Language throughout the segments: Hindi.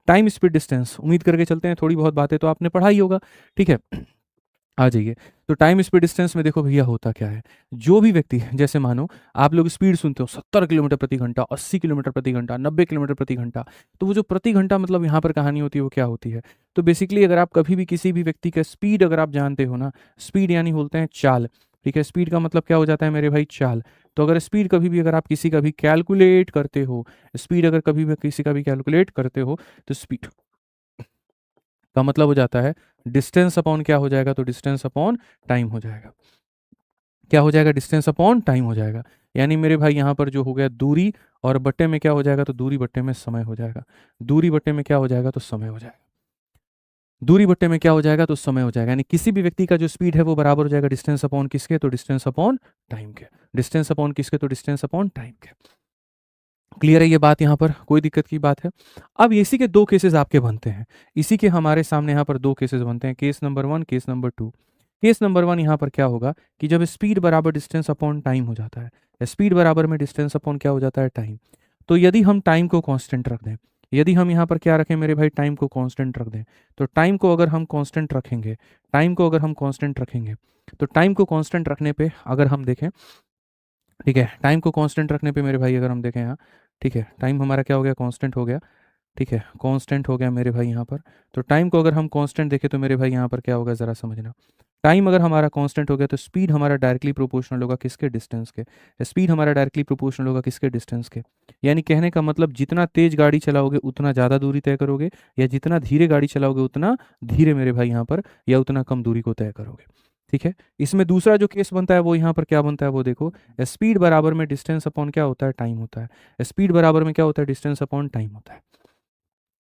टाइम स्पीड डिस्टेंस, उम्मीद करके चलते हैं थोड़ी बहुत बातें तो आपने पढ़ा ही होगा, ठीक है। आ जाइए। तो टाइम स्पीड डिस्टेंस में देखो भैया होता क्या है, जो भी व्यक्ति, जैसे मानो आप लोग स्पीड सुनते हो 70 किलोमीटर प्रति घंटा, 80 किलोमीटर प्रति घंटा, 90 किलोमीटर प्रति घंटा, तो वो जो प्रति घंटा मतलब यहाँ पर कहानी होती है वो क्या होती है। तो बेसिकली अगर आप कभी भी किसी भी व्यक्ति का स्पीड अगर आप जानते हो ना, स्पीड यानी बोलते हैं चाल, ठीक है। स्पीड का मतलब क्या हो जाता है मेरे भाई, चाल। तो अगर स्पीड कभी भी अगर आप किसी का भी कैलकुलेट करते हो, स्पीड अगर कभी भी किसी का भी कैलकुलेट करते हो, तो स्पीड का मतलब हो जाता है डिस्टेंस अपॉन क्या हो जाएगा, तो डिस्टेंस अपॉन टाइम हो जाएगा। क्या हो जाएगा, डिस्टेंस अपॉन टाइम हो जाएगा। यानी मेरे भाई यहाँ पर जो हो गया दूरी, और बट्टे में क्या हो जाएगा, तो दूरी बट्टे में समय हो जाएगा। दूरी बट्टे में क्या हो जाएगा, तो समय हो जाएगा। दूरी बट्टे में क्या हो जाएगा, तो समय हो जाएगा। यानी किसी भी व्यक्ति का जो स्पीड है वो बराबर हो जाएगा डिस्टेंस अपॉन किसके, तो डिस्टेंस अपॉन टाइम के। डिस्टेंस अपॉन किसके, तो डिस्टेंस अपॉन टाइम के। क्लियर है ये बात, यहाँ पर कोई दिक्कत की बात है। अब इसी के दो केसेस आपके बनते हैं, इसी के हमारे सामने यहाँ पर दो केसेस बनते हैं, case number 1, case number 2। Case number 1 यहाँ पर क्या होगा कि जब स्पीड बराबर डिस्टेंस अपॉन टाइम हो जाता है, स्पीड बराबर में डिस्टेंस अपॉन क्या हो जाता है, टाइम। तो यदि हम टाइम को कांस्टेंट रख दें, यदि हम यहाँ पर क्या रखें मेरे भाई, टाइम को कांस्टेंट रख दें, तो टाइम को अगर हम कांस्टेंट रखेंगे, टाइम को अगर हम कांस्टेंट रखेंगे, तो टाइम को कांस्टेंट रखने पे अगर हम देखें, ठीक है, टाइम को कांस्टेंट रखने पे मेरे भाई अगर हम देखें यहाँ, ठीक है, टाइम हमारा क्या हो गया, कांस्टेंट हो गया, ठीक है, कांस्टेंट हो गया मेरे भाई यहाँ पर। तो टाइम को अगर हम कांस्टेंट देखें तो मेरे भाई यहाँ पर क्या होगा, ज़रा समझना। टाइम अगर हमारा कांस्टेंट हो गया तो स्पीड हमारा डायरेक्टली प्रोपोर्शनल होगा किसके, डिस्टेंस के। स्पीड हमारा डायरेक्टली प्रोपोर्शनल होगा किसके, डिस्टेंस के। यानी कहने का मतलब जितना तेज गाड़ी चलाओगे उतना ज़्यादा दूरी तय करोगे, या जितना धीरे गाड़ी चलाओगे उतना धीरे मेरे भाई यहाँ पर, या उतना कम दूरी को तय करोगे, ठीक है। इसमें दूसरा जो केस बनता है वो यहाँ पर क्या बनता है, वो देखो, स्पीड बराबर में डिस्टेंस अपॉन क्या होता है, टाइम होता है। स्पीड बराबर में क्या होता है, डिस्टेंस अपॉन टाइम होता है।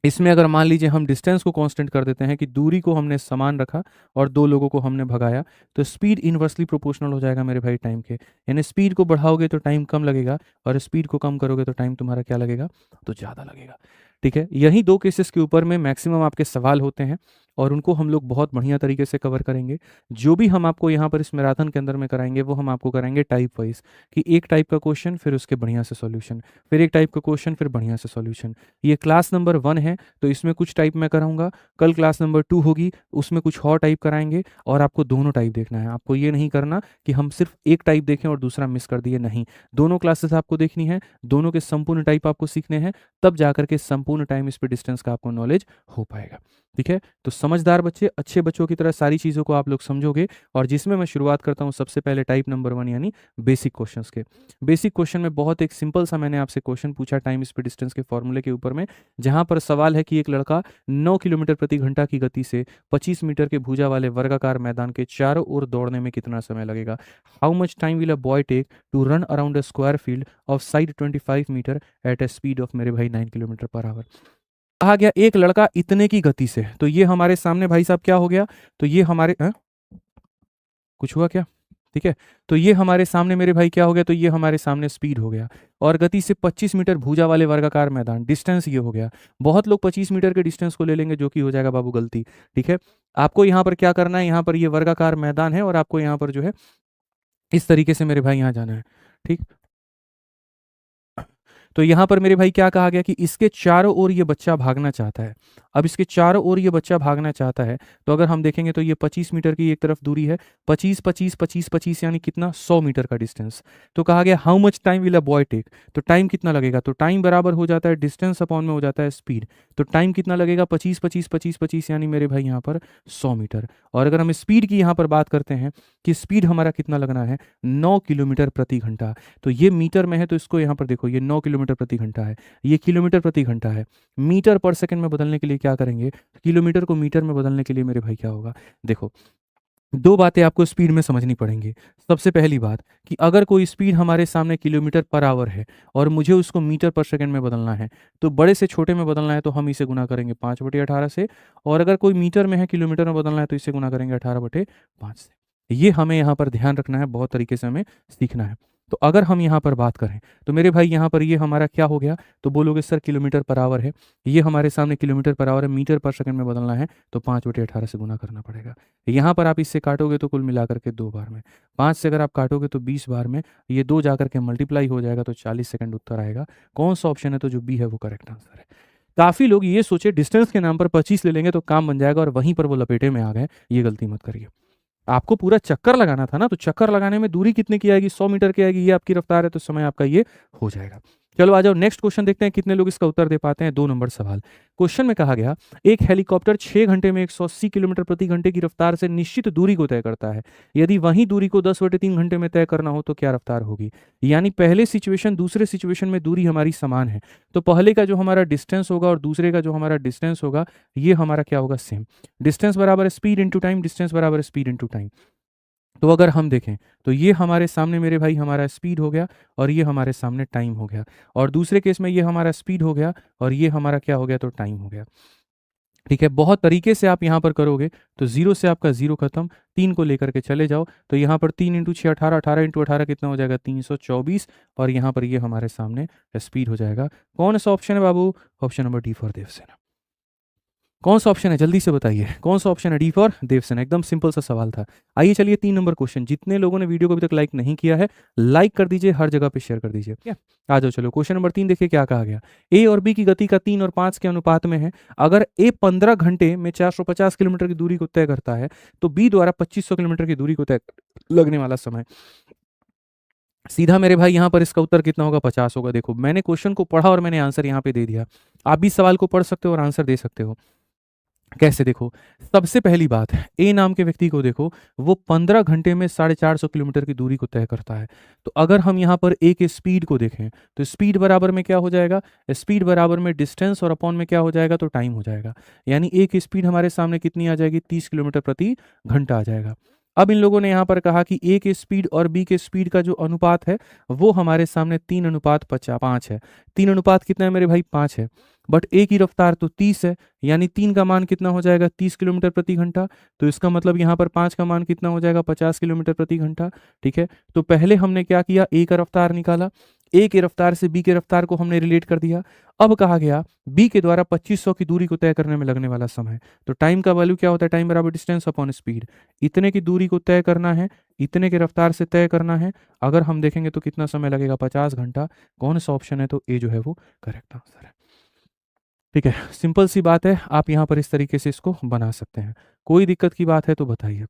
इसमें अगर मान लीजिए हम डिस्टेंस को कांस्टेंट कर देते हैं कि दूरी को हमने समान रखा और दो लोगों को हमने भगाया, तो स्पीड इन्वर्सली प्रोपोर्शनल हो जाएगा मेरे भाई टाइम के। यानी स्पीड को बढ़ाओगे तो टाइम कम लगेगा, और स्पीड को कम करोगे तो टाइम तुम्हारा क्या लगेगा, तो ज़्यादा लगेगा, ठीक है। यही दो केसेस के ऊपर में मैक्सिमम आपके सवाल होते हैं, और उनको हम लोग बहुत बढ़िया तरीके से कवर करेंगे। जो भी हम आपको यहाँ पर इस मैराथन के अंदर में कराएंगे वो हम आपको कराएंगे टाइप वाइज, कि एक टाइप का क्वेश्चन फिर उसके बढ़िया से सॉल्यूशन, फिर एक टाइप का क्वेश्चन फिर बढ़िया से सॉल्यूशन। ये क्लास नंबर 1 है तो इसमें कुछ टाइप मैं कराऊंगा, कल क्लास नंबर 2 होगी उसमें कुछ और टाइप कराएंगे, और आपको दोनों टाइप देखना है। आपको ये नहीं करना कि हम सिर्फ एक टाइप देखें और दूसरा मिस कर दिए, नहीं, दोनों क्लासेस आपको देखनी है, दोनों के संपूर्ण टाइप आपको सीखने हैं, तब जाकर के संपूर्ण टाइम स्पीड डिस्टेंस का आपको नॉलेज हो पाएगा, ठीक है। तो समझदार बच्चे, अच्छे बच्चों की तरह सारी चीज़ों को आप लोग समझोगे, और जिसमें मैं शुरुआत करता हूँ सबसे पहले टाइप नंबर 1 यानी बेसिक क्वेश्चंस के। बेसिक क्वेश्चन में बहुत एक सिंपल सा मैंने आपसे क्वेश्चन पूछा टाइम स्पीड डिस्टेंस के फॉर्मूले के ऊपर में, जहां पर सवाल है कि एक लड़का 9 किलोमीटर प्रति घंटा की गति से 25 मीटर के भुजा वाले वर्गाकार मैदान के चारों ओर दौड़ने में कितना समय लगेगा। How much time will a boy take to run around a square field of side 25 metre at a speed of मेरे भाई 9 किलोमीटर पर आवर। कहा गया एक लड़का इतने की गति से, तो ये हमारे सामने भाई साहब क्या हो गया, तो ये हमारे कुछ हुआ क्या, ठीक है। तो ये हमारे सामने मेरे भाई क्या हो गया, तो ये हमारे सामने स्पीड हो गया, और गति से 25 मीटर भुजा वाले वर्गाकार मैदान, डिस्टेंस ये हो गया। बहुत लोग 25 मीटर के डिस्टेंस को ले लेंगे जो कि हो जाएगा बाबू गलती, ठीक है। आपको यहाँ पर क्या करना है, यहाँ पर ये वर्गाकार मैदान है और आपको यहाँ पर जो है इस तरीके से मेरे भाई यहाँ जाना है, ठीक। तो यहां पर मेरे भाई क्या कहा गया कि इसके चारों ओर ये बच्चा भागना चाहता है। अब इसके चारों ओर ये बच्चा भागना चाहता है, तो अगर हम देखेंगे तो ये 25 मीटर की एक तरफ दूरी है, 25 25 25 25 यानी कितना, 100 मीटर का डिस्टेंस। तो कहा गया how much time will a boy take, तो टाइम कितना लगेगा, तो टाइम बराबर हो जाता है डिस्टेंस अपॉन में हो जाता है स्पीड। तो टाइम कितना लगेगा, 25 25 25 25 यानी मेरे भाई यहाँ पर 100 मीटर। और अगर हम स्पीड की यहाँ पर बात करते हैं कि स्पीड हमारा कितना लगना है, 9 किलोमीटर प्रति घंटा। तो ये मीटर में है तो इसको यहाँ पर देखो, ये 9 किलोमीटर प्रति घंटा है, ये किलोमीटर प्रति घंटा है। मीटर पर सेकंड में बदलने के लिए क्या करेंगे, किलोमीटर को मीटर में बदलने के लिए मेरे भाई क्या होगा, देखो, दो बातें आपको स्पीड में समझनी पड़ेंगी। सबसे पहली बात कि अगर कोई स्पीड हमारे सामने किलोमीटर पर आवर है और मुझे उसको मीटर पर सेकंड में बदलना है, तो बड़े से छोटे में बदलना है तो हम इसे गुना करेंगे 5/18 से, और अगर कोई मीटर में है किलोमीटर में बदलना है तो इसे गुना करेंगे 18/5 से। ये हमें यहाँ पर ध्यान रखना है, बहुत तरीके से हमें सीखना है। तो अगर हम यहाँ पर बात करें तो मेरे भाई यहाँ पर ये हमारा क्या हो गया, तो बोलोगे सर किलोमीटर पर आवर है, ये हमारे सामने किलोमीटर पर आवर है, मीटर पर सेकंड में बदलना है तो 5/18 से गुना करना पड़ेगा। यहाँ पर आप इससे काटोगे तो कुल मिलाकर के 2 बार में, 5 से अगर आप काटोगे तो 20 बार में, ये 2 जाकर के मल्टीप्लाई हो जाएगा तो 40 सेकंड उत्तर आएगा। कौन सा ऑप्शन है, तो जो बी है वो करेक्ट आंसर है। काफ़ी लोग ये सोचे डिस्टेंस के नाम पर 25 ले लेंगे तो काम बन जाएगा और वहीं पर वो लपेटे में आ गए। ये गलती मत करिए। आपको पूरा चक्कर लगाना था ना, तो चक्कर लगाने में दूरी कितने की आएगी, 100 मीटर की आएगी, ये आपकी रफ्तार है, तो समय आपका ये हो जाएगा। चलो आ जाओ नेक्स्ट क्वेश्चन देखते हैं कितने लोग इसका उत्तर दे पाते हैं। 2 नंबर सवाल। क्वेश्चन में कहा गया एक हेलीकॉप्टर 6 घंटे में 180 किलोमीटर प्रति घंटे की रफ्तार से निश्चित दूरी को तय करता है। यदि वही दूरी को 10/3 घंटे में तय करना हो तो क्या रफ्तार होगी। यानी पहले सिचुएशन दूसरे सिचुएशन में दूरी हमारी समान है, तो पहले का जो हमारा डिस्टेंस होगा और दूसरे का जो हमारा डिस्टेंस होगा, ये हमारा क्या होगा, सेम। डिस्टेंस बराबर स्पीड इंटू टाइम, डिस्टेंस बराबर स्पीड इंटू टाइम। तो अगर हम देखें तो ये हमारे सामने मेरे भाई हमारा स्पीड हो गया और ये हमारे सामने टाइम हो गया, और दूसरे केस में ये हमारा स्पीड हो गया और ये हमारा क्या हो गया, तो टाइम हो गया। ठीक है, बहुत तरीके से आप यहाँ पर करोगे तो 0 से आपका 0 खत्म, 3 को लेकर के चले जाओ तो यहाँ पर 3 इंटू 6 18, 18 इंटू 18 कितना हो जाएगा, 324, और यहाँ पर ये हमारे सामने स्पीड हो जाएगा। कौन सा ऑप्शन है बाबू, option number D for Devsena. कौन सा ऑप्शन है, जल्दी से बताइए कौन सा ऑप्शन है, डी फॉर देवसेना। एकदम सिंपल सा सवाल था। आइए चलिए 3 नंबर क्वेश्चन। जितने लोगों ने वीडियो को अभी तक लाइक नहीं किया है, लाइक कर दीजिए, हर जगह पे शेयर कर दीजिए। ठीक है, आ जाओ चलो क्वेश्चन नंबर 3 देखिए क्या कहा गया। ए और बी की गति का 3 और 5 के अनुपात में है। अगर ए 15 घंटे में 450 किलोमीटर की दूरी को तय करता है तो बी द्वारा 2500 किलोमीटर की दूरी को तय लगने वाला समय, सीधा मेरे भाई यहाँ पर इसका उत्तर कितना होगा, 50 होगा। देखो मैंने क्वेश्चन को पढ़ा और मैंने आंसर यहाँ पे दे दिया। आप भी सवाल को पढ़ सकते हो और आंसर दे सकते हो। कैसे, देखो सबसे पहली बात है, ए नाम के व्यक्ति को देखो, वो 15 घंटे में 450 किलोमीटर की दूरी को तय करता है। तो अगर हम यहाँ पर ए के स्पीड को देखें तो स्पीड बराबर में क्या हो जाएगा, स्पीड बराबर में डिस्टेंस और अपॉन में क्या हो जाएगा, तो टाइम हो जाएगा। यानी ए की स्पीड हमारे सामने कितनी आ जाएगी, 30 किलोमीटर प्रति घंटा आ जाएगा। अब इन लोगों ने यहाँ पर कहा कि ए के स्पीड और बी के स्पीड का जो अनुपात है वो हमारे सामने 3:5 है। 3 अनुपात कितना है मेरे भाई, 5 है। बट ए की रफ्तार तो 30 है, यानी 3 का मान कितना हो जाएगा, 30 किलोमीटर प्रति घंटा। तो इसका मतलब यहाँ पर 5 का मान कितना हो जाएगा, 50 किलोमीटर प्रति घंटा। ठीक है, तो पहले हमने क्या किया, ए का रफ्तार निकाला, ए के रफ्तार से बी के रफ्तार को हमने रिलेट कर दिया। अब कहा गया बी के द्वारा 2500 की दूरी को तय करने में लगने वाला समय। तो टाइम का वैल्यू क्या होता है, टाइम बराबर डिस्टेंस अपॉन स्पीड। इतने की दूरी को तय करना है, इतने के रफ्तार से तय करना है। अगर हम देखेंगे तो कितना समय लगेगा, 50 घंटा। कौन सा ऑप्शन है, तो ए जो है वो करेक्ट आंसर है। ठीक है, सिंपल सी बात है, आप यहाँ पर इस तरीके से इसको बना सकते हैं। कोई दिक्कत की बात है तो बताइए,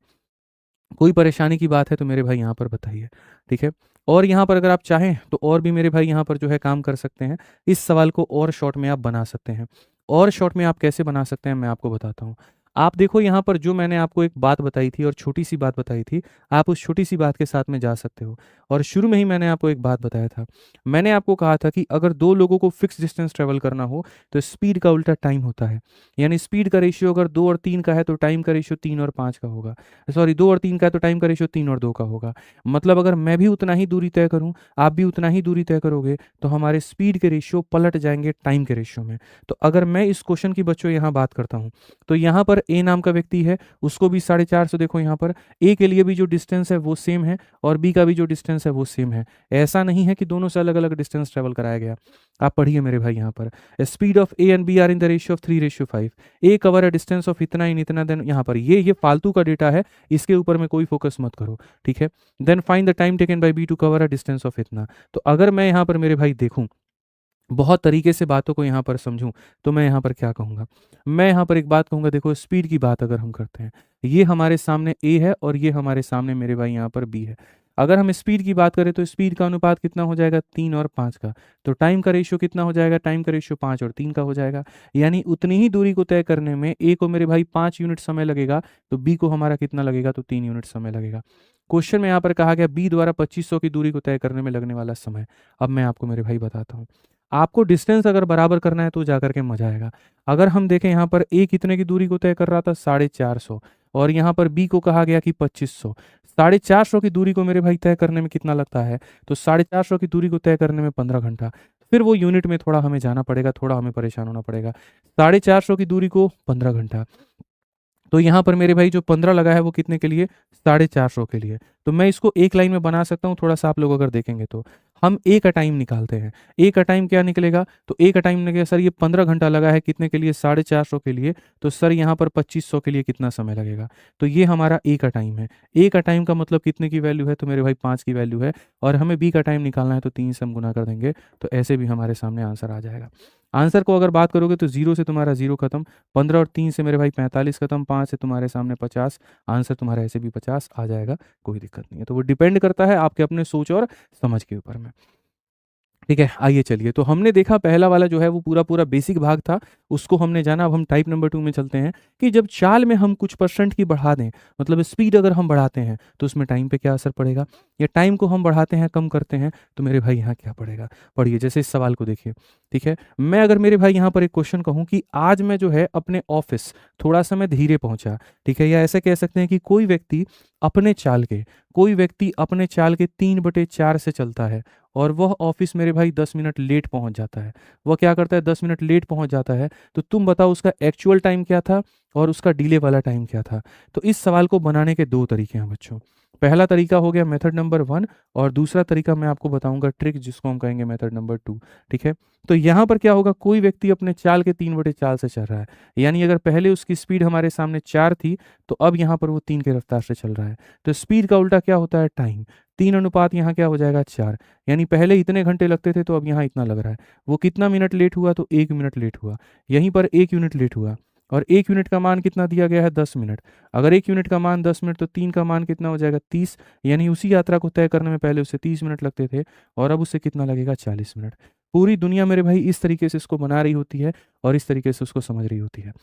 कोई परेशानी की बात है तो मेरे भाई यहाँ पर बताइए। ठीक है, और यहाँ पर अगर आप चाहें तो और भी मेरे भाई यहाँ पर जो है काम कर सकते हैं। इस सवाल को और शॉर्ट में आप बना सकते हैं। और शॉर्ट में आप कैसे बना सकते हैं मैं आपको बताता हूँ। आप देखो यहाँ पर जो मैंने आपको एक बात बताई थी और छोटी सी बात बताई थी, आप उस छोटी सी बात के साथ में जा सकते हो। और शुरू में ही मैंने आपको एक बात बताया था। मैंने आपको कहा था कि अगर 2 लोगों को फिक्स डिस्टेंस ट्रेवल करना हो तो स्पीड का उल्टा टाइम होता है। यानी स्पीड का रेशियो अगर 2 और 3 का है तो टाइम का रेशियो 3 और 5 का होगा। सॉरी, 2 और 3 का है तो टाइम का रेशियो 3 और 2 का होगा। मतलब अगर मैं भी उतना ही दूरी तय करूं, आप भी उतना ही दूरी तय करोगे, तो हमारे स्पीड के रेशियो पलट जाएंगे टाइम के रेशियो में। तो अगर मैं इस क्वेश्चन की बच्चों यहाँ बात करता हूँ, तो यहाँ पर ए नाम का व्यक्ति है, उसको भी 450, देखो यहाँ पर ए के लिए भी जो डिस्टेंस है वो सेम है और बी का भी जो डिस्टेंस है वो सेम है। ऐसा नहीं है कि दोनों से अलग अलग डिस्टेंस ट्रेवल कराया गया। आप पढ़िए मेरे भाई, यहाँ पर speed of A and B are in the ratio of 3:5। A cover a distance of इतना इन इतना, देन यहाँ पर ये फालतू का डेटा है, इसके ऊपर में कोई फोकस मत करो। ठीक है, then find the time taken by B to cover a distance of इतना। तो अगर मैं यहाँ पर मेरे भाई देखूं, बहुत तरीके से बातों को यहाँ पर समझूं, तो मैं यहाँ पर क्या कहूँगा, मैं यहाँ पर एक बात कहूँगा। देखो स्पीड की बात अगर हम करते हैं, ये हमारे सामने ए है और ये हमारे सामने मेरे भाई यहाँ पर बी है। अगर हम स्पीड की बात करें तो स्पीड का अनुपात कितना हो जाएगा, 3 और 5 का। तो टाइम का रेशियो कितना हो जाएगा, टाइम का रेशियो 5 और 3 का हो जाएगा। यानी उतनी ही दूरी को तय करने में ए को मेरे भाई 5 यूनिट समय लगेगा, तो बी को हमारा कितना लगेगा, तो 3 यूनिट समय लगेगा। क्वेश्चन में यहाँ पर कहा गया बी द्वारा 2500 की दूरी को तय करने में लगने वाला समय। अब मैं आपको मेरे भाई बताता हूँ। आपको डिस्टेंस अगर बराबर करना है तो जाकर के मजा आएगा। अगर हम देखें यहाँ पर ए कितने की दूरी को तय कर रहा था, 450, और यहाँ पर बी को कहा गया कि 2500। 450 की दूरी को मेरे भाई तय करने में कितना लगता है, तो 450 की दूरी को तय करने में 15 घंटा। फिर वो यूनिट में थोड़ा हमें जाना पड़ेगा, थोड़ा हमें परेशान होना पड़ेगा। 450 की दूरी को 15 घंटा, तो यहाँ पर मेरे भाई जो 15 लगा है वो कितने के लिए, 450 के लिए। तो मैं इसको एक लाइन में बना सकता हूँ, थोड़ा सा आप लोग अगर देखेंगे तो हम ए का टाइम निकालते हैं। ए का टाइम क्या निकलेगा, तो ए का टाइम निकलेगा, सर ये 15 घंटा लगा है कितने के लिए, 450 के लिए। तो सर यहाँ पर 2500 के लिए कितना समय लगेगा, तो ये हमारा ए का टाइम है। ए का टाइम का मतलब कितने की वैल्यू है, तो मेरे भाई 5 की वैल्यू है। और हमें बी का टाइम निकालना है तो 3 से हम गुना कर देंगे, तो ऐसे भी हमारे सामने आंसर आ जाएगा। आंसर को अगर बात करोगे तो 0 से तुम्हारा 0 खत्म, 15 और 3 से मेरे भाई 45 खत्म, 5 से तुम्हारे सामने 50, आंसर तुम्हारा ऐसे भी 50 आ जाएगा, कोई दिक्कत नहीं है। तो वो डिपेंड करता है आपके अपने सोच और समझ के ऊपर में। ठीक है, आइए चलिए, तो हमने देखा पहला वाला जो है वो पूरा पूरा बेसिक भाग था, उसको हमने जाना। अब हम टाइप नंबर 2 में चलते हैं कि जब चाल में हम कुछ परसेंट की बढ़ा दें, मतलब स्पीड अगर हम बढ़ाते हैं तो उसमें टाइम पे क्या असर पड़ेगा, या टाइम को हम बढ़ाते हैं कम करते हैं तो मेरे भाई यहाँ क्या पड़ेगा। पढ़िए, जैसे इस सवाल को देखिए। ठीक है, मैं अगर मेरे भाई यहाँ पर एक क्वेश्चन कहूँ कि आज मैं जो है अपने ऑफिस थोड़ा सा मैं धीरे पहुंचा, ठीक है, या ऐसे कह सकते हैं कि कोई व्यक्ति अपने चाल के 3/4 से चलता है और वह ऑफिस मेरे भाई 10 मिनट लेट पहुंच जाता है। वह क्या करता है, 10 मिनट लेट पहुंच जाता है, तो तुम बताओ उसका एक्चुअल टाइम क्या था और उसका डिले वाला टाइम क्या था। तो इस सवाल को बनाने के दो तरीके हैं बच्चों। पहला तरीका हो गया मेथड नंबर 1, और दूसरा तरीका मैं आपको बताऊंगा ट्रिक, जिसको हम कहेंगे मेथड नंबर 2। ठीक है, तो यहाँ पर क्या होगा, कोई व्यक्ति अपने चाल के 3/4 से चल रहा है, यानी अगर पहले उसकी स्पीड हमारे सामने 4 थी तो अब यहाँ पर वो 3 के रफ्तार से चल रहा है। तो स्पीड का उल्टा क्या होता है, टाइम। 3 अनुपात यहाँ क्या हो जाएगा, 4, यानी पहले इतने घंटे लगते थे तो अब यहाँ इतना लग रहा है। वो कितना मिनट लेट हुआ, तो 1 मिनट लेट हुआ, यहीं पर 1 यूनिट लेट हुआ, और 1 यूनिट का मान कितना दिया गया है, 10 मिनट। अगर 1 यूनिट का मान 10 मिनट तो 3 का मान कितना हो जाएगा, 30, यानी उसी यात्रा को तय करने में पहले उसे 30 मिनट लगते थे और अब उसे कितना लगेगा, 40 मिनट। पूरी दुनिया मेरे भाई इस तरीके से इसको बना रही होती है और इस तरीके से उसको समझ रही होती है,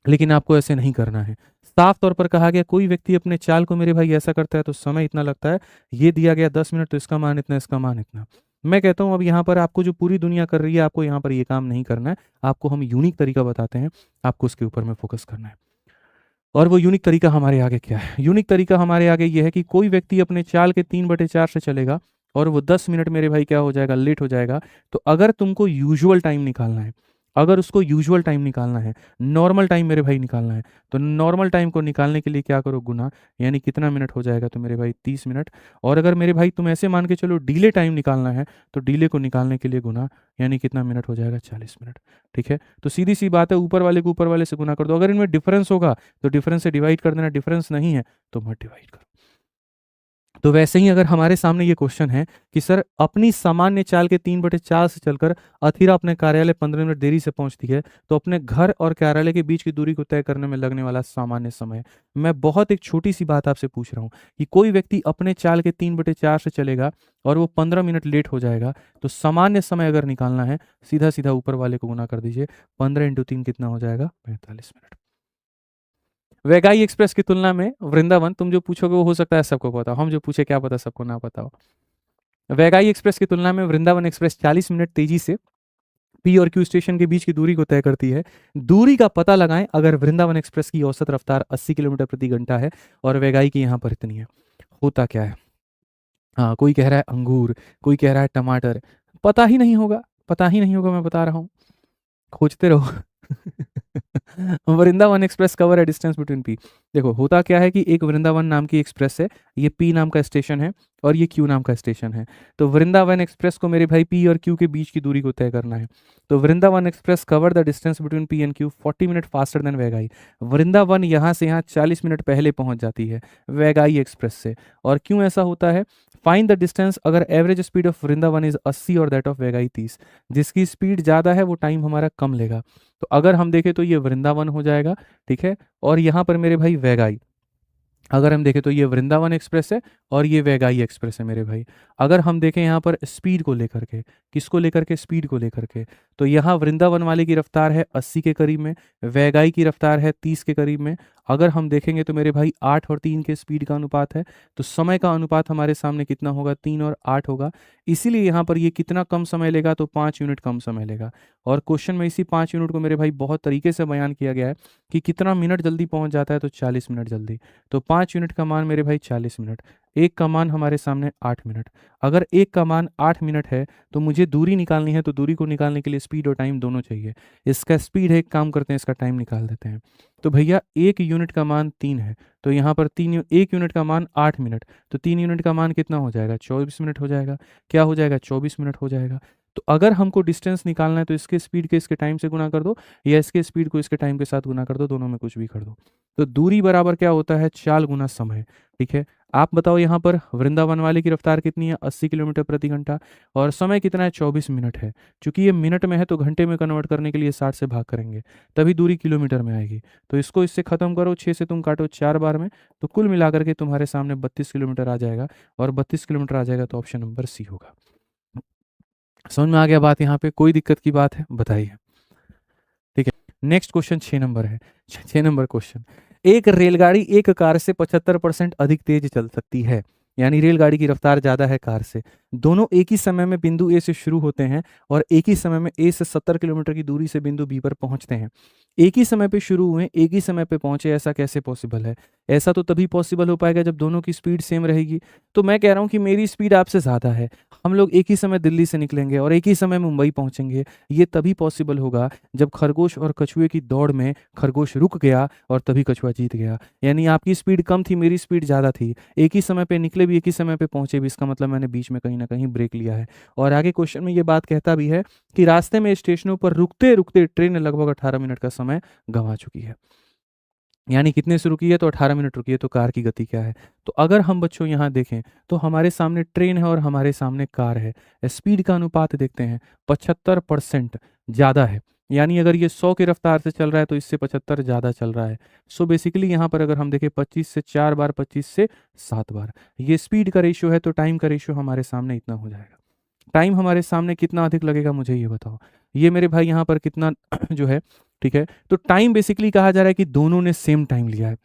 लेकिन आपको ऐसे नहीं करना है। साफ तौर पर कहा गया, कोई व्यक्ति अपने चाल को मेरे भाई ऐसा करता है तो समय इतना लगता है, ये दिया गया 10 मिनट तो इसका मान इतना, इसका मान इतना। मैं कहता हूं अब यहाँ पर आपको जो पूरी दुनिया कर रही है, आपको यहाँ पर ये काम नहीं करना है। आपको हम यूनिक तरीका बताते हैं, आपको उसके ऊपर में फोकस करना है। और वो यूनिक तरीका हमारे आगे क्या है, यूनिक तरीका हमारे आगे ये है कि कोई व्यक्ति अपने चाल के 3/4 से चलेगा और वो 10 मिनट मेरे भाई क्या हो जाएगा, लेट हो जाएगा। तो अगर तुमको यूजुअल टाइम निकालना है, अगर उसको यूजुअल टाइम निकालना है, नॉर्मल टाइम मेरे भाई निकालना है, तो नॉर्मल टाइम को निकालने के लिए क्या करो, गुना, यानी कितना मिनट हो जाएगा, तो मेरे भाई 30 मिनट। और अगर मेरे भाई तुम ऐसे मान के चलो डिले टाइम निकालना है, तो डिले को निकालने के लिए गुना, यानी कितना मिनट हो जाएगा, 40 मिनट। ठीक है, तो सीधी सी बात है, ऊपर वाले को ऊपर वाले से गुना कर दो। अगर इनमें डिफरेंस होगा तो डिफरेंस से डिवाइड कर देना, डिफरेंस नहीं है तो मत डिवाइड करो। तो वैसे ही अगर हमारे सामने ये क्वेश्चन है कि सर अपनी सामान्य चाल के 3/4 से चलकर अथिरा अपने कार्यालय 15 मिनट देरी से पहुंचती है, तो अपने घर और कार्यालय के बीच की दूरी को तय करने में लगने वाला सामान्य समय। मैं बहुत एक छोटी सी बात आपसे पूछ रहा हूँ कि कोई व्यक्ति अपने चाल के 3/4 से चलेगा और वो 15 मिनट लेट हो जाएगा, तो सामान्य समय अगर निकालना है, सीधा सीधा ऊपर वाले को गुना कर दीजिए, 15 × 3 कितना हो जाएगा, 45 मिनट। वैगाई एक्सप्रेस की तुलना में वृंदावन, तुम जो पूछोगे वो हो सकता है सबको पता हो, हम जो पूछे क्या पता सबको ना पता हो। वैगाई एक्सप्रेस की तुलना में वृंदावन एक्सप्रेस 40 मिनट तेजी से पी और क्यू स्टेशन के बीच की दूरी को तय करती है। दूरी का पता लगाएं अगर वृंदावन एक्सप्रेस की औसत रफ्तार 80 किलोमीटर प्रति घंटा है और वैगाई की यहाँ पर इतनी है। होता क्या है, हाँ, कोई कह रहा है अंगूर, कोई कह रहा है टमाटर, पता ही नहीं होगा, पता ही नहीं होगा, मैं बता रहा हूँ, खोजते रहो। वृंदावन एक्सप्रेस कवर है डिस्टेंस बिटवीन पी। देखो होता क्या है कि एक वृंदावन नाम की एक्सप्रेस है, ये पी नाम का स्टेशन है और ये क्यू नाम का स्टेशन है। तो वृंदावन एक्सप्रेस को मेरे भाई पी और क्यू के बीच की दूरी को तय करना है। तो Vrindavan express cover the distance between P and Q 40 minute faster than Vaigai. Vrindavan यहाँ से यहाँ 40 मिनट पहले पहुंच जाती है वैगाई एक्सप्रेस से। और क्यों ऐसा होता है, फाइंड द डिस्टेंस अगर average speed of Vrindavan is 80 और दैट ऑफ वैगाई 30। जिसकी स्पीड ज़्यादा है वो टाइम हमारा कम लेगा। तो अगर हम देखें तो ये वृंदावन हो जाएगा, ठीक है, और यहाँ पर मेरे भाई वैगाई। अगर हम देखें तो ये वृंदावन एक्सप्रेस है और ये वैगाई एक्सप्रेस है मेरे भाई। अगर हम देखें यहाँ पर स्पीड को लेकर के, किसको लेकर के, स्पीड को लेकर के, तो यहाँ वृंदावन वाले की रफ्तार है 80 के करीब में, वैगाई की रफ्तार है 30 के करीब में। अगर हम देखेंगे तो मेरे भाई 8 और 3 के स्पीड का अनुपात है, तो समय का अनुपात हमारे सामने कितना होगा, 3 और 8 होगा। इसीलिए यहाँ पर ये कितना कम समय लेगा, तो 5 यूनिट कम समय लेगा। और क्वेश्चन में इसी 5 यूनिट को मेरे भाई बहुत तरीके से बयान किया गया है कि कितना मिनट जल्दी पहुंच जाता है, तो 40 मिनट जल्दी। तो 5 यूनिट का मान मेरे भाई 40 मिनट, एक का मान हमारे सामने 8 मिनट। अगर एक का मान 8 मिनट है तो मुझे दूरी निकालनी है, तो दूरी को निकालने के लिए स्पीड और टाइम दोनों चाहिए। इसका स्पीड है, एक काम करते हैं, इसका टाइम निकाल देते हैं। तो भैया एक यूनिट का मान 3 है, तो यहाँ पर एक यूनिट का मान 8 मिनट, तो 3 यूनिट का मान कितना हो जाएगा, 24 मिनट हो जाएगा। क्या हो जाएगा, 24 मिनट हो जाएगा। तो अगर हमको डिस्टेंस निकालना है तो इसके स्पीड के इसके टाइम से गुना कर दो, या इसके स्पीड को इसके टाइम के साथ गुना कर दो, दोनों में कुछ भी कर दो। तो दूरी बराबर क्या होता है, चाल गुना समय। ठीक है, आप बताओ यहाँ पर वृंदावन वाले की रफ्तार कितनी है, 80 किलोमीटर प्रति घंटा, और समय कितना है, 24 मिनट है। चूंकि ये मिनट में है तो घंटे में कन्वर्ट करने के लिए 60 से भाग करेंगे, तभी दूरी किलोमीटर में आएगी। तो इसको इससे खत्म करो, 6 से तुम काटो 4 बार में, तो कुल मिलाकर के तुम्हारे सामने 32 किलोमीटर आ जाएगा, और 32 किलोमीटर आ जाएगा तो ऑप्शन नंबर सी होगा। समझ में आ गया बात? यहाँ पे कोई दिक्कत की बात है बताइए? ठीक है, नेक्स्ट क्वेश्चन 6 नंबर है। 6 नंबर क्वेश्चन, एक रेलगाड़ी एक कार से 75% अधिक तेज चल सकती है, यानी रेलगाड़ी की रफ्तार ज्यादा है कार से। दोनों एक ही समय में बिंदु ए से शुरू होते हैं और एक ही समय में ए से 70 किलोमीटर की दूरी से बिंदु बी पर पहुंचते हैं। एक ही समय पे शुरू हुए, एक ही समय पे पहुंचे, ऐसा कैसे पॉसिबल है? ऐसा तो तभी पॉसिबल हो पाएगा जब दोनों की स्पीड सेम रहेगी। तो मैं कह रहा हूं कि मेरी स्पीड आपसे ज़्यादा है, हम लोग एक ही समय दिल्ली से निकलेंगे और एक ही समय मुंबई पहुंचेंगे। ये तभी पॉसिबल होगा जब खरगोश और कछुए की दौड़ में खरगोश रुक गया और तभी कछुआ जीत गया। यानी आपकी स्पीड कम थी, मेरी स्पीड ज़्यादा थी, एक ही समय पे निकले भी, एक ही समय पे पहुंचे भी, इसका मतलब मैंने बीच में कहीं ना कहीं ब्रेक लिया है। और आगे क्वेश्चन में ये बात कहता भी है कि रास्ते में स्टेशनों पर रुकते रुकते ट्रेन लगभग 18 मिनट का समय गंवा चुकी है। यानी कितने से रुकी है? तो 18 मिनट रुकी है। तो कार की गति क्या है? तो अगर हम बच्चों यहाँ देखें तो हमारे सामने ट्रेन है और हमारे सामने कार है, स्पीड का अनुपात देखते हैं, 75% ज़्यादा है। यानी अगर ये 100 की रफ्तार से चल रहा है तो इससे 75 ज़्यादा चल रहा है। सो बेसिकली यहाँ पर अगर हम देखें 25 से 4 बार, 25 से 7 बार, ये स्पीड का रेशियो है। तो टाइम का रेशियो हमारे सामने इतना हो जाएगा। टाइम हमारे सामने कितना अधिक लगेगा मुझे ये बताओ। ये मेरे भाई यहाँ पर कितना जो है, ठीक है, तो टाइम बेसिकली कहा जा रहा है कि दोनों ने सेम टाइम लिया है।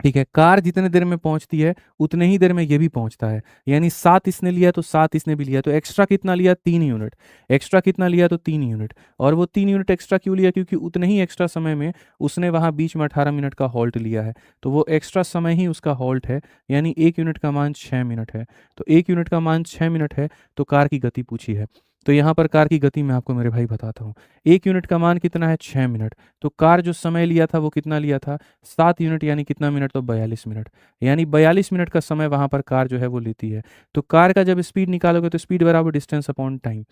ठीक है, कार जितने देर में पहुंचती है उतने ही देर में ये भी पहुंचता है। यानी 7 इसने लिया तो 7 इसने भी लिया, तो एक्स्ट्रा कितना लिया? 3 यूनिट। एक्स्ट्रा कितना लिया? तो 3 यूनिट। और वो 3 यूनिट एक्स्ट्रा क्यों लिया? क्योंकि उतने ही एक्स्ट्रा समय में उसने वहां बीच में 18 मिनट का हॉल्ट लिया है, तो वो एक्स्ट्रा समय ही उसका हॉल्ट है। यानी 1 यूनिट का मान 6 मिनट है। तो 1 यूनिट का मान 6 मिनट है, तो कार की गति पूछी है। तो यहाँ पर कार की गति मैं आपको मेरे भाई बताता हूँ। 1 यूनिट का मान कितना है? 6 मिनट। तो कार जो समय लिया था वो कितना लिया था? 7 यूनिट। यानी कितना मिनट? तो 42 मिनट। यानी 42 मिनट का समय वहां पर कार जो है वो लेती है। तो कार का जब स्पीड निकालोगे तो स्पीड बराबर डिस्टेंस अपॉन टाइम।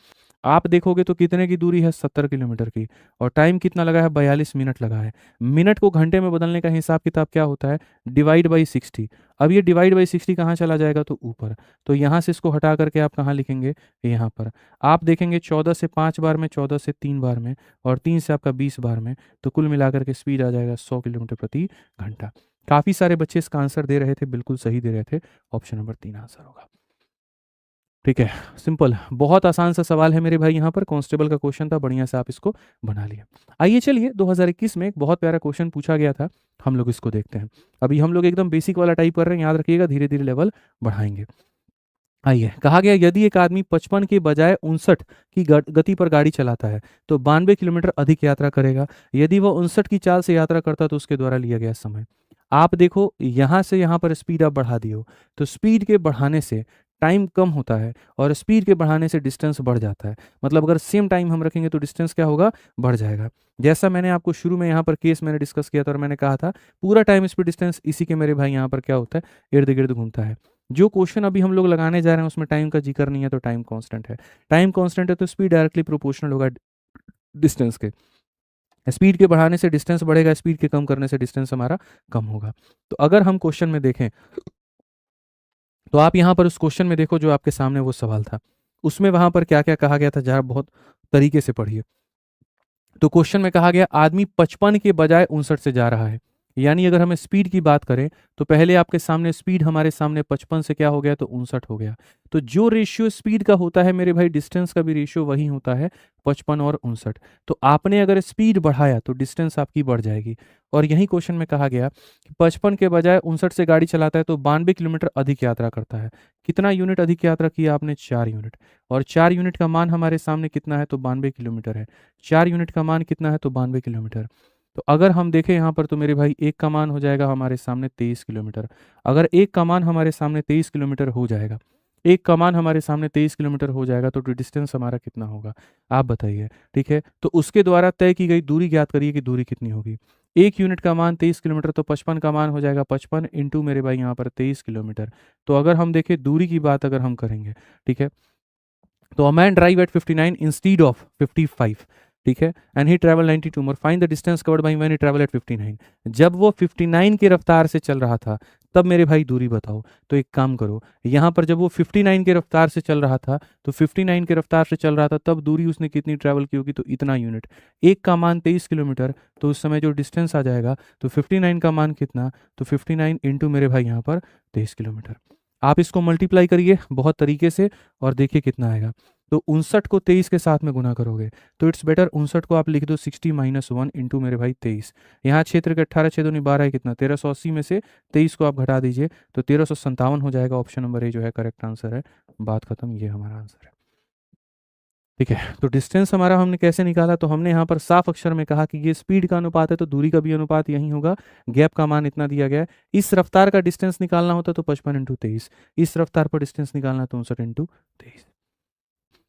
आप देखोगे तो कितने की दूरी है? 70 किलोमीटर की, और टाइम कितना लगा है? 42 मिनट लगा है। मिनट को घंटे में बदलने का हिसाब किताब क्या होता है? Divide by 60। अब ये डिवाइड बाई 60 कहाँ चला जाएगा? तो ऊपर। तो यहाँ से इसको हटा करके आप कहाँ लिखेंगे? यहाँ पर। आप देखेंगे 14 से 5 बार में, 14 से 3 बार में, और 3 से आपका 20 बार में, तो कुल मिलाकर के स्पीड आ जाएगा 100 किलोमीटर प्रति घंटा। काफी सारे बच्चे इसका आंसर दे रहे थे, बिल्कुल सही दे रहे थे। ऑप्शन नंबर 3 आंसर होगा। ठीक है, सिंपल, बहुत आसान सा सवाल है मेरे भाई। यहाँ पर कांस्टेबल का क्वेश्चन था, बढ़िया से आप इसको बना लिया। आइए चलिए 2021 में एक बहुत प्यारा क्वेश्चन पूछा गया था, हम लोग इसको देखते हैं। अभी हम लोग एकदम बेसिक वाला टाइप कर रहे हैं, याद रखिएगा, धीरे धीरे लेवल बढ़ाएंगे। आइए, कहा गया यदि एक आदमी 55 के बजाय 59 की गति पर गाड़ी चलाता है तो 92 किलोमीटर अधिक यात्रा करेगा। यदि वह 59 की चाल से यात्रा करता तो उसके द्वारा लिया गया समय। आप देखो यहाँ से यहाँ पर स्पीड आप बढ़ा दियो, तो स्पीड के बढ़ाने से टाइम कम होता है और स्पीड के बढ़ाने से डिस्टेंस बढ़ जाता है। मतलब अगर सेम टाइम हम रखेंगे तो डिस्टेंस क्या होगा? बढ़ जाएगा। जैसा मैंने आपको शुरू में यहाँ पर केस मैंने डिस्कस किया था और मैंने कहा था पूरा टाइम स्पीड डिस्टेंस इसी के मेरे भाई यहाँ पर क्या होता है? इर्द गिर्द घूमता है। जो क्वेश्चन अभी हम लोग लगाने जा रहे हैं उसमें टाइम का जिक्र नहीं है, तो टाइम कांस्टेंट है। टाइम कांस्टेंट है तो स्पीड डायरेक्टली प्रोपोर्शनल होगा डिस्टेंस के। स्पीड के बढ़ाने से डिस्टेंस बढ़ेगा, स्पीड के कम करने से डिस्टेंस हमारा कम होगा। तो अगर हम क्वेश्चन में देखें तो आप यहाँ पर उस क्वेश्चन में देखो जो आपके सामने वो सवाल था, उसमें वहां पर क्या क्या कहा गया था, जरा बहुत तरीके से पढ़िए। तो क्वेश्चन में कहा गया आदमी 55 के बजाय 59 से जा रहा है। यानी अगर हमें स्पीड की बात करें तो पहले आपके सामने स्पीड हमारे सामने 55 से क्या हो गया? तो 59 हो गया। तो जो रेशियो स्पीड का होता है मेरे भाई, डिस्टेंस का भी रेशियो वही होता है, 55 और 59। तो आपने अगर स्पीड बढ़ाया तो डिस्टेंस आपकी बढ़ जाएगी। और यही क्वेश्चन में कहा गया कि 55 के बजाय 59 से गाड़ी चलाता है तो 92 किलोमीटर अधिक यात्रा करता है। कितना यूनिट अधिक यात्रा किया आपने? 4 यूनिट। और 4 यूनिट का मान हमारे सामने कितना है? तो 92 किलोमीटर है। 4 यूनिट का मान कितना है? तो 92 किलोमीटर। तो अगर हम देखें यहाँ पर तो मेरे भाई एक का मान हो जाएगा हमारे सामने 23 किलोमीटर। अगर एक का मान हमारे सामने 23 किलोमीटर हो जाएगा, एक का मान हमारे सामने 23 किलोमीटर हो जाएगा, तो डिस्टेंस हमारा कितना होगा आप बताइए? ठीक है, तो उसके द्वारा तय की गई दूरी ज्ञात करिए कि दूरी कितनी होगी। 1 यूनिट का मान 23 किलोमीटर, तो 55 का मान हो जाएगा 55 इंटू मेरे भाई यहाँ पर 23 किलोमीटर। तो अगर हम देखें दूरी की बात अगर हम करेंगे, ठीक है, तो a man drive eight 59 instead of 55, ठीक है, and he travel 92 more, find the distance covered by when he travel at 59। जब वो 59 की रफ्तार से चल रहा था तब मेरे भाई दूरी बताओ। तो एक काम करो, यहाँ पर जब वो 59 के रफ्तार से चल रहा था, तो 59 के रफ्तार से चल रहा था तब दूरी उसने कितनी ट्रैवल की होगी, तो इतना यूनिट। एक का मान 23 किलोमीटर, तो उस समय जो डिस्टेंस आ जाएगा, तो 59 का मान कितना, तो 59 इंटू मेरे भाई यहाँ पर 23 किलोमीटर। आप इसको मल्टीप्लाई करिए बहुत तरीके से और देखिए कितना आएगा। तो 59 को 23 के साथ में गुना करोगे तो इट्स बेटर 59 को आप लिख दो 60 माइनस 1 इंटू मेरे भाई 23। यहाँ क्षेत्र के 18 छेदों 12 है कितना, 1380 में से 23 को आप घटा दीजिए तो 1357 हो जाएगा। ऑप्शन नंबर ए जो है करेक्ट आंसर है। बात खत्म, ये हमारा आंसर है। ठीक है, तो डिस्टेंस हमारा हमने कैसे निकाला, तो हमने यहाँ पर साफ अक्षर में कहा कि ये स्पीड का अनुपात है तो दूरी का भी अनुपात यही होगा। गैप का मान इतना दिया गया है। इस रफ्तार का डिस्टेंस निकालना होता तो 55 इंटू 23, इस रफ्तार पर डिस्टेंस निकालना तो 59 इंटू 23।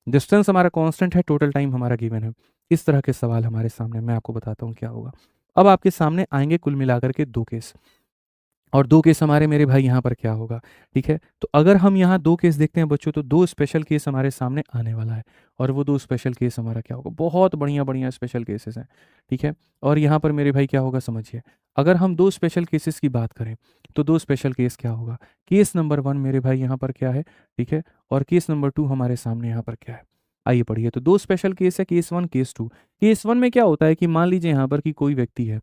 डिस्टेंस हमारा कांस्टेंट है, टोटल टाइम हमारा गिवन है। इस तरह के सवाल हमारे सामने, मैं आपको बताता हूँ क्या होगा। अब आपके सामने आएंगे कुल मिलाकर के 2 केस, और 2 केस हमारे मेरे भाई यहाँ पर क्या होगा। ठीक है, तो अगर हम यहाँ 2 केस देखते हैं बच्चों, तो 2 स्पेशल केस हमारे सामने आने वाला है। और वो 2 स्पेशल केस हमारा क्या होगा, बहुत बढ़िया बढ़िया स्पेशल केसेस हैं। ठीक है, और यहाँ पर मेरे भाई क्या होगा समझिए। अगर हम 2 स्पेशल केसेस की बात करें तो 2 स्पेशल केस क्या होगा। केस नंबर 1 मेरे भाई यहाँ पर क्या है, ठीक है, और केस नंबर 2 हमारे सामने यहाँ पर क्या है। आइए पढ़िए, तो 2 स्पेशल केस है, केस 1 केस 2। केस 1 में क्या होता है कि मान लीजिए यहाँ पर कि कोई व्यक्ति है,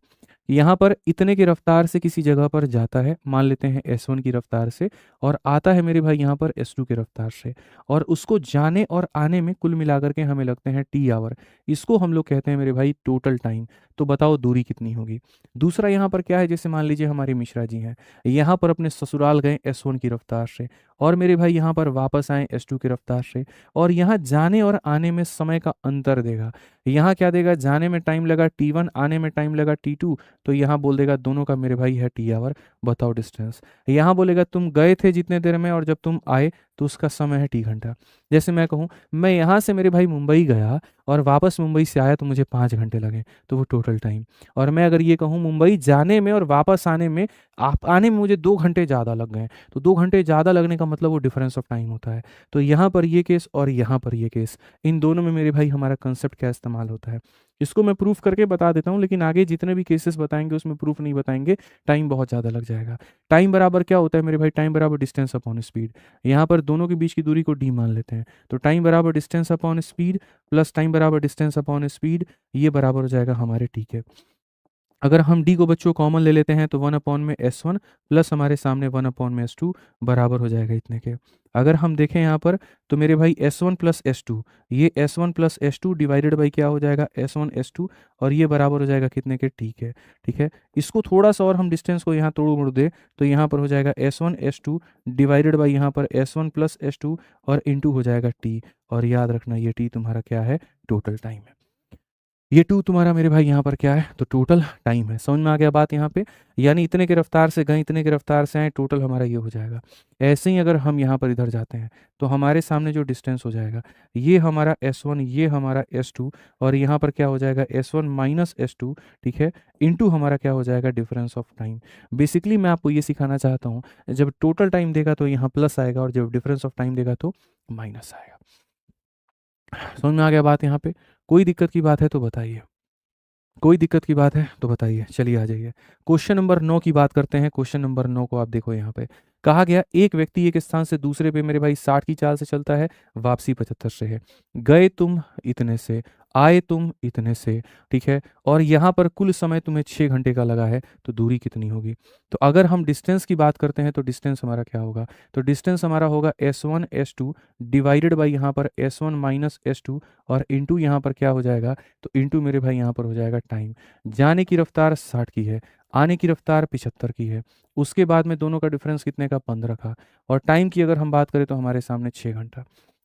यहाँ पर इतने की रफ्तार से किसी जगह पर जाता है, मान लेते हैं S1 की रफ्तार से, और आता है मेरे भाई यहाँ पर S2 की रफ्तार से, और उसको जाने और आने में कुल मिलाकर के हमें लगते हैं T आवर। इसको हम लोग कहते हैं मेरे भाई टोटल टाइम। तो बताओ दूरी कितनी होगी। दूसरा यहाँ पर क्या है, जैसे मान लीजिए हमारे मिश्रा जी हैं, यहाँ पर अपने ससुराल गए S1 की रफ्तार से, और मेरे भाई यहाँ पर वापस आए S2 की रफ्तार से, और यहाँ जाने और आने में समय का अंतर देगा। यहाँ क्या देगा, जाने में टाइम लगा T1, आने में टाइम लगा T2, तो यहाँ बोल देगा दोनों का मेरे भाई है T आवर। बताओ डिस्टेंस। यहाँ बोलेगा तुम गए थे जितने देर में और जब तुम आए तो उसका समय है T घंटा। जैसे मैं कहूँ मैं यहाँ से मेरे भाई मुंबई गया और वापस मुंबई से आया तो मुझे 5 घंटे लगे, तो वो टोटल टाइम। और मैं अगर ये कहूँ मुंबई जाने में और वापस आने में, आप आने में मुझे 2 घंटे ज़्यादा लग गए, तो 2 घंटे ज़्यादा लगने का मतलब वो डिफरेंस ऑफ टाइम होता है। तो यहाँ पर ये केस और यहाँ पर ये केस, इन दोनों में मेरे भाई हमारा कंसेप्ट क्या इस्तेमाल होता है। इसको मैं प्रूफ करके बता देता हूँ, लेकिन आगे जितने भी केसेस बताएंगे उसमें प्रूफ नहीं बताएंगे, टाइम बहुत ज़्यादा लग जाएगा। टाइम बराबर क्या होता है मेरे भाई, टाइम बराबर डिस्टेंस अपॉन स्पीड। यहाँ पर दोनों के बीच की दूरी को डी मान लेते हैं, तो टाइम बराबर distance upon speed plus time बराबर डिस्टेंस अपॉन स्पीड, ये बराबर हो जाएगा हमारे टी के। अगर हम डी को बच्चों कॉमन ले लेते हैं तो 1/S1 प्लस हमारे सामने 1/S2 बराबर हो जाएगा इतने के। अगर हम देखें यहाँ पर तो मेरे भाई S1 प्लस S2, ये S1 plus S2 divided by क्या हो जाएगा, S1 S2, और ये बराबर हो जाएगा कितने के, ठीक है। ठीक है, इसको थोड़ा सा और हम डिस्टेंस को यहाँ तोड़ मोड़ दे तो यहाँ पर हो जाएगा S1 S2 डिवाइडेड बाई यहाँ पर S1 प्लस S2 और इंटू हो जाएगा टी। और याद रखना ये टी तुम्हारा क्या है, टोटल टाइम है। ये 2 तुम्हारा मेरे भाई यहाँ पर क्या है, तो टोटल टाइम है। समझ में आ गया बात यहाँ पे, यानी इतने के रफ्तार से गए इतने के रफ्तार से आए, टोटल हमारा ये हो जाएगा। ऐसे ही अगर हम यहाँ पर इधर जाते हैं तो हमारे सामने जो डिस्टेंस हो जाएगा, ये हमारा S1, ये हमारा S2, और यहाँ पर क्या हो जाएगा S1 माइनस S2, ठीक है, इंटू हमारा क्या हो जाएगा, डिफरेंस ऑफ टाइम। बेसिकली मैं आपको ये सिखाना चाहता हूँ, जब टोटल टाइम देगा तो यहाँ प्लस आएगा, और जब डिफरेंस ऑफ टाइम देगा तो माइनस आएगा। समझ में आ गया बात यहाँ पे, कोई दिक्कत की बात है तो बताइए, कोई दिक्कत की बात है तो बताइए। चलिए आ जाइए, क्वेश्चन नंबर 9 की बात करते हैं। क्वेश्चन नंबर 9 को आप देखो, यहाँ पे कहा गया एक व्यक्ति एक स्थान से दूसरे पे मेरे भाई 60 की चाल से चलता है, वापसी 75 से है। गए तुम इतने से, आए तुम इतने से, ठीक है, और यहाँ पर कुल समय तुम्हें 6 घंटे का लगा है, तो दूरी कितनी होगी। तो अगर हम डिस्टेंस की बात करते हैं तो डिस्टेंस हमारा क्या होगा, तो डिस्टेंस हमारा होगा S1 S2 डिवाइडेड बाई यहाँ पर S1 माइनस S2, और इंटू यहाँ पर क्या हो जाएगा, तो इंटू मेरे भाई यहाँ पर हो जाएगा टाइम। जाने की रफ्तार 60 की है, आने की रफ्तार 75 की है, उसके बाद में दोनों का डिफरेंस कितने का, 15 का, और टाइम की अगर हम बात करें तो हमारे सामने 6 घंटा।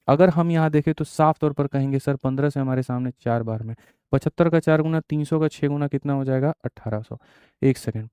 अगर हम यहाँ देखें तो साफ तौर पर कहेंगे सर 15 से हमारे सामने 4 बार में, 75 का 4 गुना, 300 का 6 गुना कितना हो जाएगा, 1800। एक सेकेंड,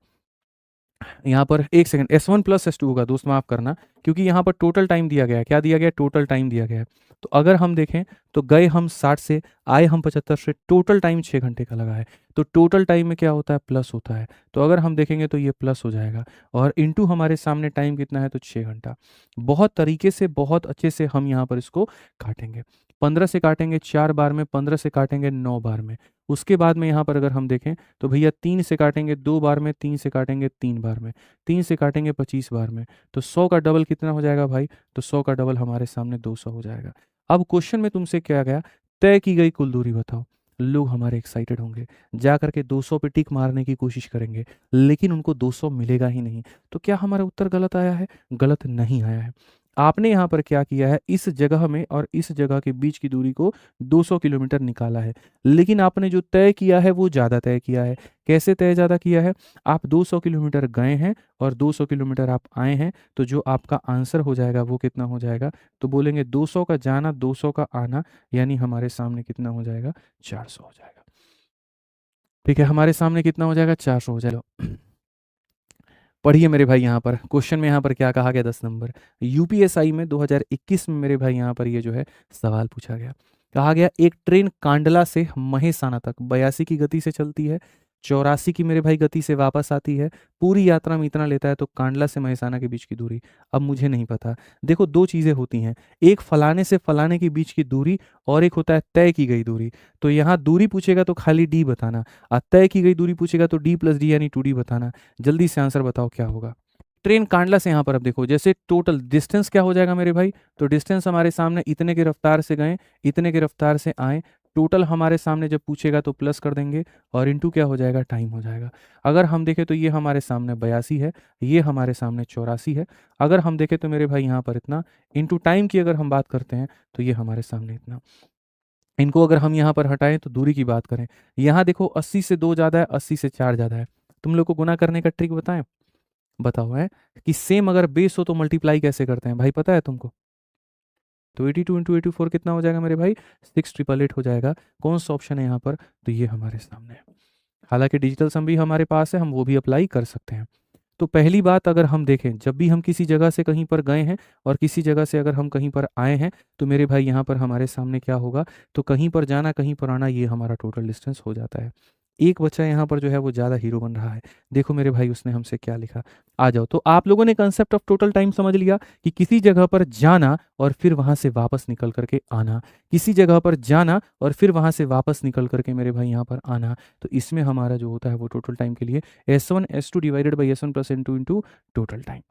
यहाँ पर एक सेकंड, S1 प्लस S2 होगा दोस्त, माफ करना, क्योंकि यहाँ पर टोटल टाइम दिया गया है। क्या दिया गया है, टोटल टाइम दिया गया है। तो अगर हम देखें तो गए हम 60 से, आए हम 75 से, टोटल टाइम 6 घंटे का लगा है, तो टोटल टाइम में क्या होता है, प्लस होता है। तो अगर हम देखेंगे तो ये प्लस हो जाएगा, और इंटू हमारे सामने टाइम कितना है, तो 6 घंटा। बहुत तरीके से, बहुत अच्छे से हम यहाँ पर इसको काटेंगे। 15 से काटेंगे 4 बार में, 15 से काटेंगे 9 बार में। उसके बाद में यहाँ पर अगर हम देखें तो भैया 3 से काटेंगे 2 बार में, 3 से काटेंगे 3 बार में, 3 से काटेंगे 25 बार में। तो 100 का डबल कितना हो जाएगा भाई? तो 100 का डबल हमारे सामने 200 हो जाएगा। अब क्वेश्चन में तुमसे क्या गया, तय की गई कुल दूरी बताओ। लोग हमारे एक्साइटेड होंगे, जा करके 200 पे टिक मारने की कोशिश करेंगे, लेकिन उनको 200 मिलेगा ही नहीं। तो क्या हमारा उत्तर गलत आया है? गलत नहीं आया है। आपने यहाँ पर क्या किया है, इस जगह में और इस जगह के बीच की दूरी को 200 किलोमीटर निकाला है, लेकिन आपने जो तय किया है वो ज़्यादा तय किया है। कैसे तय ज़्यादा किया है? आप 200 किलोमीटर गए हैं और 200 किलोमीटर आप आए हैं, तो जो आपका आंसर हो जाएगा वो कितना हो जाएगा? तो बोलेंगे 200 का जाना 200 का आना, यानी हमारे सामने कितना हो जाएगा? 400 हो जाएगा। ठीक है, हमारे सामने कितना हो जाएगा? 400 हो जाएगा। पढ़िए मेरे भाई, यहाँ पर क्वेश्चन में यहाँ पर क्या कहा गया, 10 नंबर यूपीएसआई में 2021 में मेरे भाई यहाँ पर ये जो है सवाल पूछा गया। कहा गया एक ट्रेन कांडला से महेसाना तक 82 की गति से चलती है, 84 की मेरे भाई गति से वापस आती है, पूरी यात्रा में इतना लेता है, तो कांडला से महेसाना के बीच की दूरी अब मुझे नहीं पता। देखो दो चीज़ें होती हैं, एक फलाने से फलाने के बीच की दूरी और एक होता है तय की गई दूरी। तो यहाँ दूरी पूछेगा तो खाली डी बताना, और तय की गई दूरी पूछेगा तो डी प्लस डी यानी 2D बताना। जल्दी से आंसर बताओ क्या होगा। ट्रेन कांडला से यहाँ पर अब देखो, जैसे टोटल डिस्टेंस क्या हो जाएगा मेरे भाई, तो डिस्टेंस हमारे सामने इतने के रफ्तार से गए, इतने के रफ्तार से आए, टोटल हमारे सामने जब पूछेगा तो प्लस कर देंगे और इनटू क्या हो जाएगा, टाइम हो जाएगा। अगर हम देखें तो ये हमारे सामने 82 है, ये हमारे सामने 84 है। अगर हम देखें तो मेरे भाई यहाँ पर इतना, इनटू टाइम की अगर हम बात करते हैं तो ये हमारे सामने इतना। इनको अगर हम यहाँ पर हटाएं तो दूरी की बात करें, यहाँ देखो 80 से 2 ज़्यादा है, 80 से 4 ज़्यादा है। तुम लोग को गुना करने का ट्रिक बताएं, बताओ है कि सेम अगर बेस हो तो मल्टीप्लाई कैसे करते हैं भाई, पता है तुमको? तो 82 इंटू 84 कितना हो जाएगा मेरे भाई? 6888 हो जाएगा। कौन सा ऑप्शन है यहाँ पर? तो ये हमारे सामने है। हालांकि डिजिटल सम भी हमारे पास है, हम वो भी अप्लाई कर सकते हैं। तो पहली बात अगर हम देखें, जब भी हम किसी जगह से कहीं पर गए हैं और किसी जगह से अगर हम कहीं पर आए हैं, तो मेरे भाई यहाँ पर हमारे सामने क्या होगा, तो कहीं पर जाना कहीं पर आना, ये हमारा टोटल डिस्टेंस हो जाता है। एक बच्चा यहाँ पर जो है वो ज़्यादा हीरो बन रहा है। देखो मेरे भाई उसने हमसे क्या लिखा, आ जाओ। तो आप लोगों ने कंसेप्ट ऑफ टोटल टाइम समझ लिया कि किसी जगह पर जाना और फिर वहाँ से वापस निकल करके आना, किसी जगह पर जाना और फिर वहाँ से वापस निकल करके मेरे भाई यहाँ पर आना। तो इसमें हमारा जो होता है वो टोटल टाइम के लिए S1 S2 divided by S1 plus N2 into total time.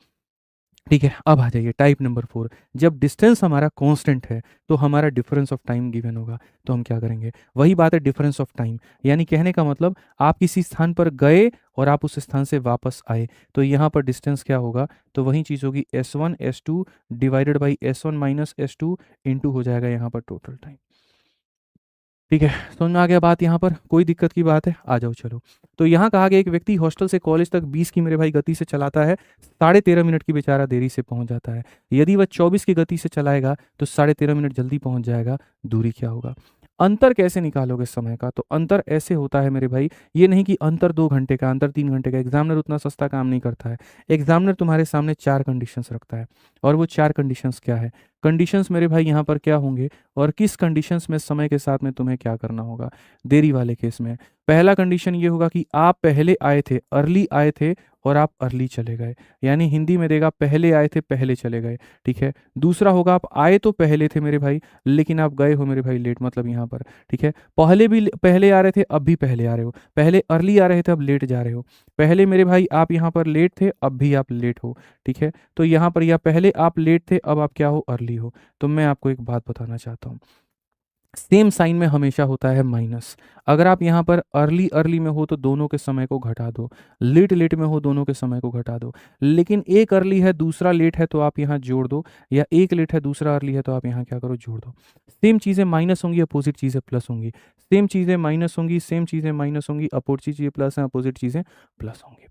ठीक है, अब आ जाइए टाइप नंबर 4। जब डिस्टेंस हमारा कांस्टेंट है तो हमारा डिफरेंस ऑफ टाइम गिवन होगा, तो हम क्या करेंगे, वही बात है डिफरेंस ऑफ टाइम, यानी कहने का मतलब आप किसी स्थान पर गए और आप उस स्थान से वापस आए, तो यहाँ पर डिस्टेंस क्या होगा, तो वही चीज़ होगी S1 S2 divided by S1 minus S2 into हो जाएगा यहाँ पर टोटल टाइम। ठीक है, समझ में आ गया बात? यहाँ पर कोई दिक्कत की बात है? आ जाओ चलो। तो यहाँ कहा गया एक व्यक्ति हॉस्टल से कॉलेज तक 20 की मेरे भाई गति से चलाता है, 13.5 मिनट की बेचारा देरी से पहुंच जाता है। यदि वह 24 की गति से चलाएगा तो 13.5 मिनट जल्दी पहुंच जाएगा। दूरी क्या होगा? अंतर कैसे निकालोगे समय का? तो अंतर ऐसे होता है मेरे भाई, ये नहीं कि अंतर 2 घंटे का, अंतर 3 घंटे का। एग्जामिनर उतना सस्ता काम नहीं करता है। एग्जामिनर तुम्हारे सामने 4 कंडीशंस रखता है, और वो 4 कंडीशंस क्या है? कंडीशंस मेरे भाई यहाँ पर क्या होंगे और किस कंडीशंस में समय के साथ में तुम्हें क्या करना होगा देरी वाले केस में? पहला कंडीशन ये होगा कि आप पहले आए थे, अर्ली आए थे और आप अर्ली चले गए, यानी हिंदी में देगा पहले आए थे पहले चले गए। ठीक है, दूसरा होगा आप आए तो पहले थे मेरे भाई, लेकिन आप गए हो मेरे भाई लेट, मतलब यहाँ पर ठीक है, पहले भी पहले आ रहे थे अब भी पहले आ रहे हो, पहले अर्ली आ रहे थे अब लेट जा रहे हो, पहले मेरे भाई आप यहाँ पर लेट थे अब भी आप लेट हो। ठीक है, तो यहाँ पर या पहले आप लेट थे अब आप क्या हो, अर्ली हो। तो मैं आपको एक बात बताना चाहता हूँ, सेम साइन में हमेशा होता है माइनस। अगर आप यहाँ पर अर्ली अर्ली में हो तो दोनों के समय को घटा दो, लेट लेट में हो दोनों के समय को घटा दो, लेकिन एक अर्ली है दूसरा लेट है तो आप यहाँ जोड़ दो, या एक लेट है दूसरा अर्ली है तो आप यहाँ क्या करो, जोड़ दो। सेम चीज़ें माइनस होंगी, अपोजिट चीज़ें प्लस होंगी, सेम चीज़ें माइनस होंगी, सेम चीज़ें माइनस होंगी, अपोजिट चीज़ें प्लस हैं, अपोजिट चीज़ें प्लस होंगी।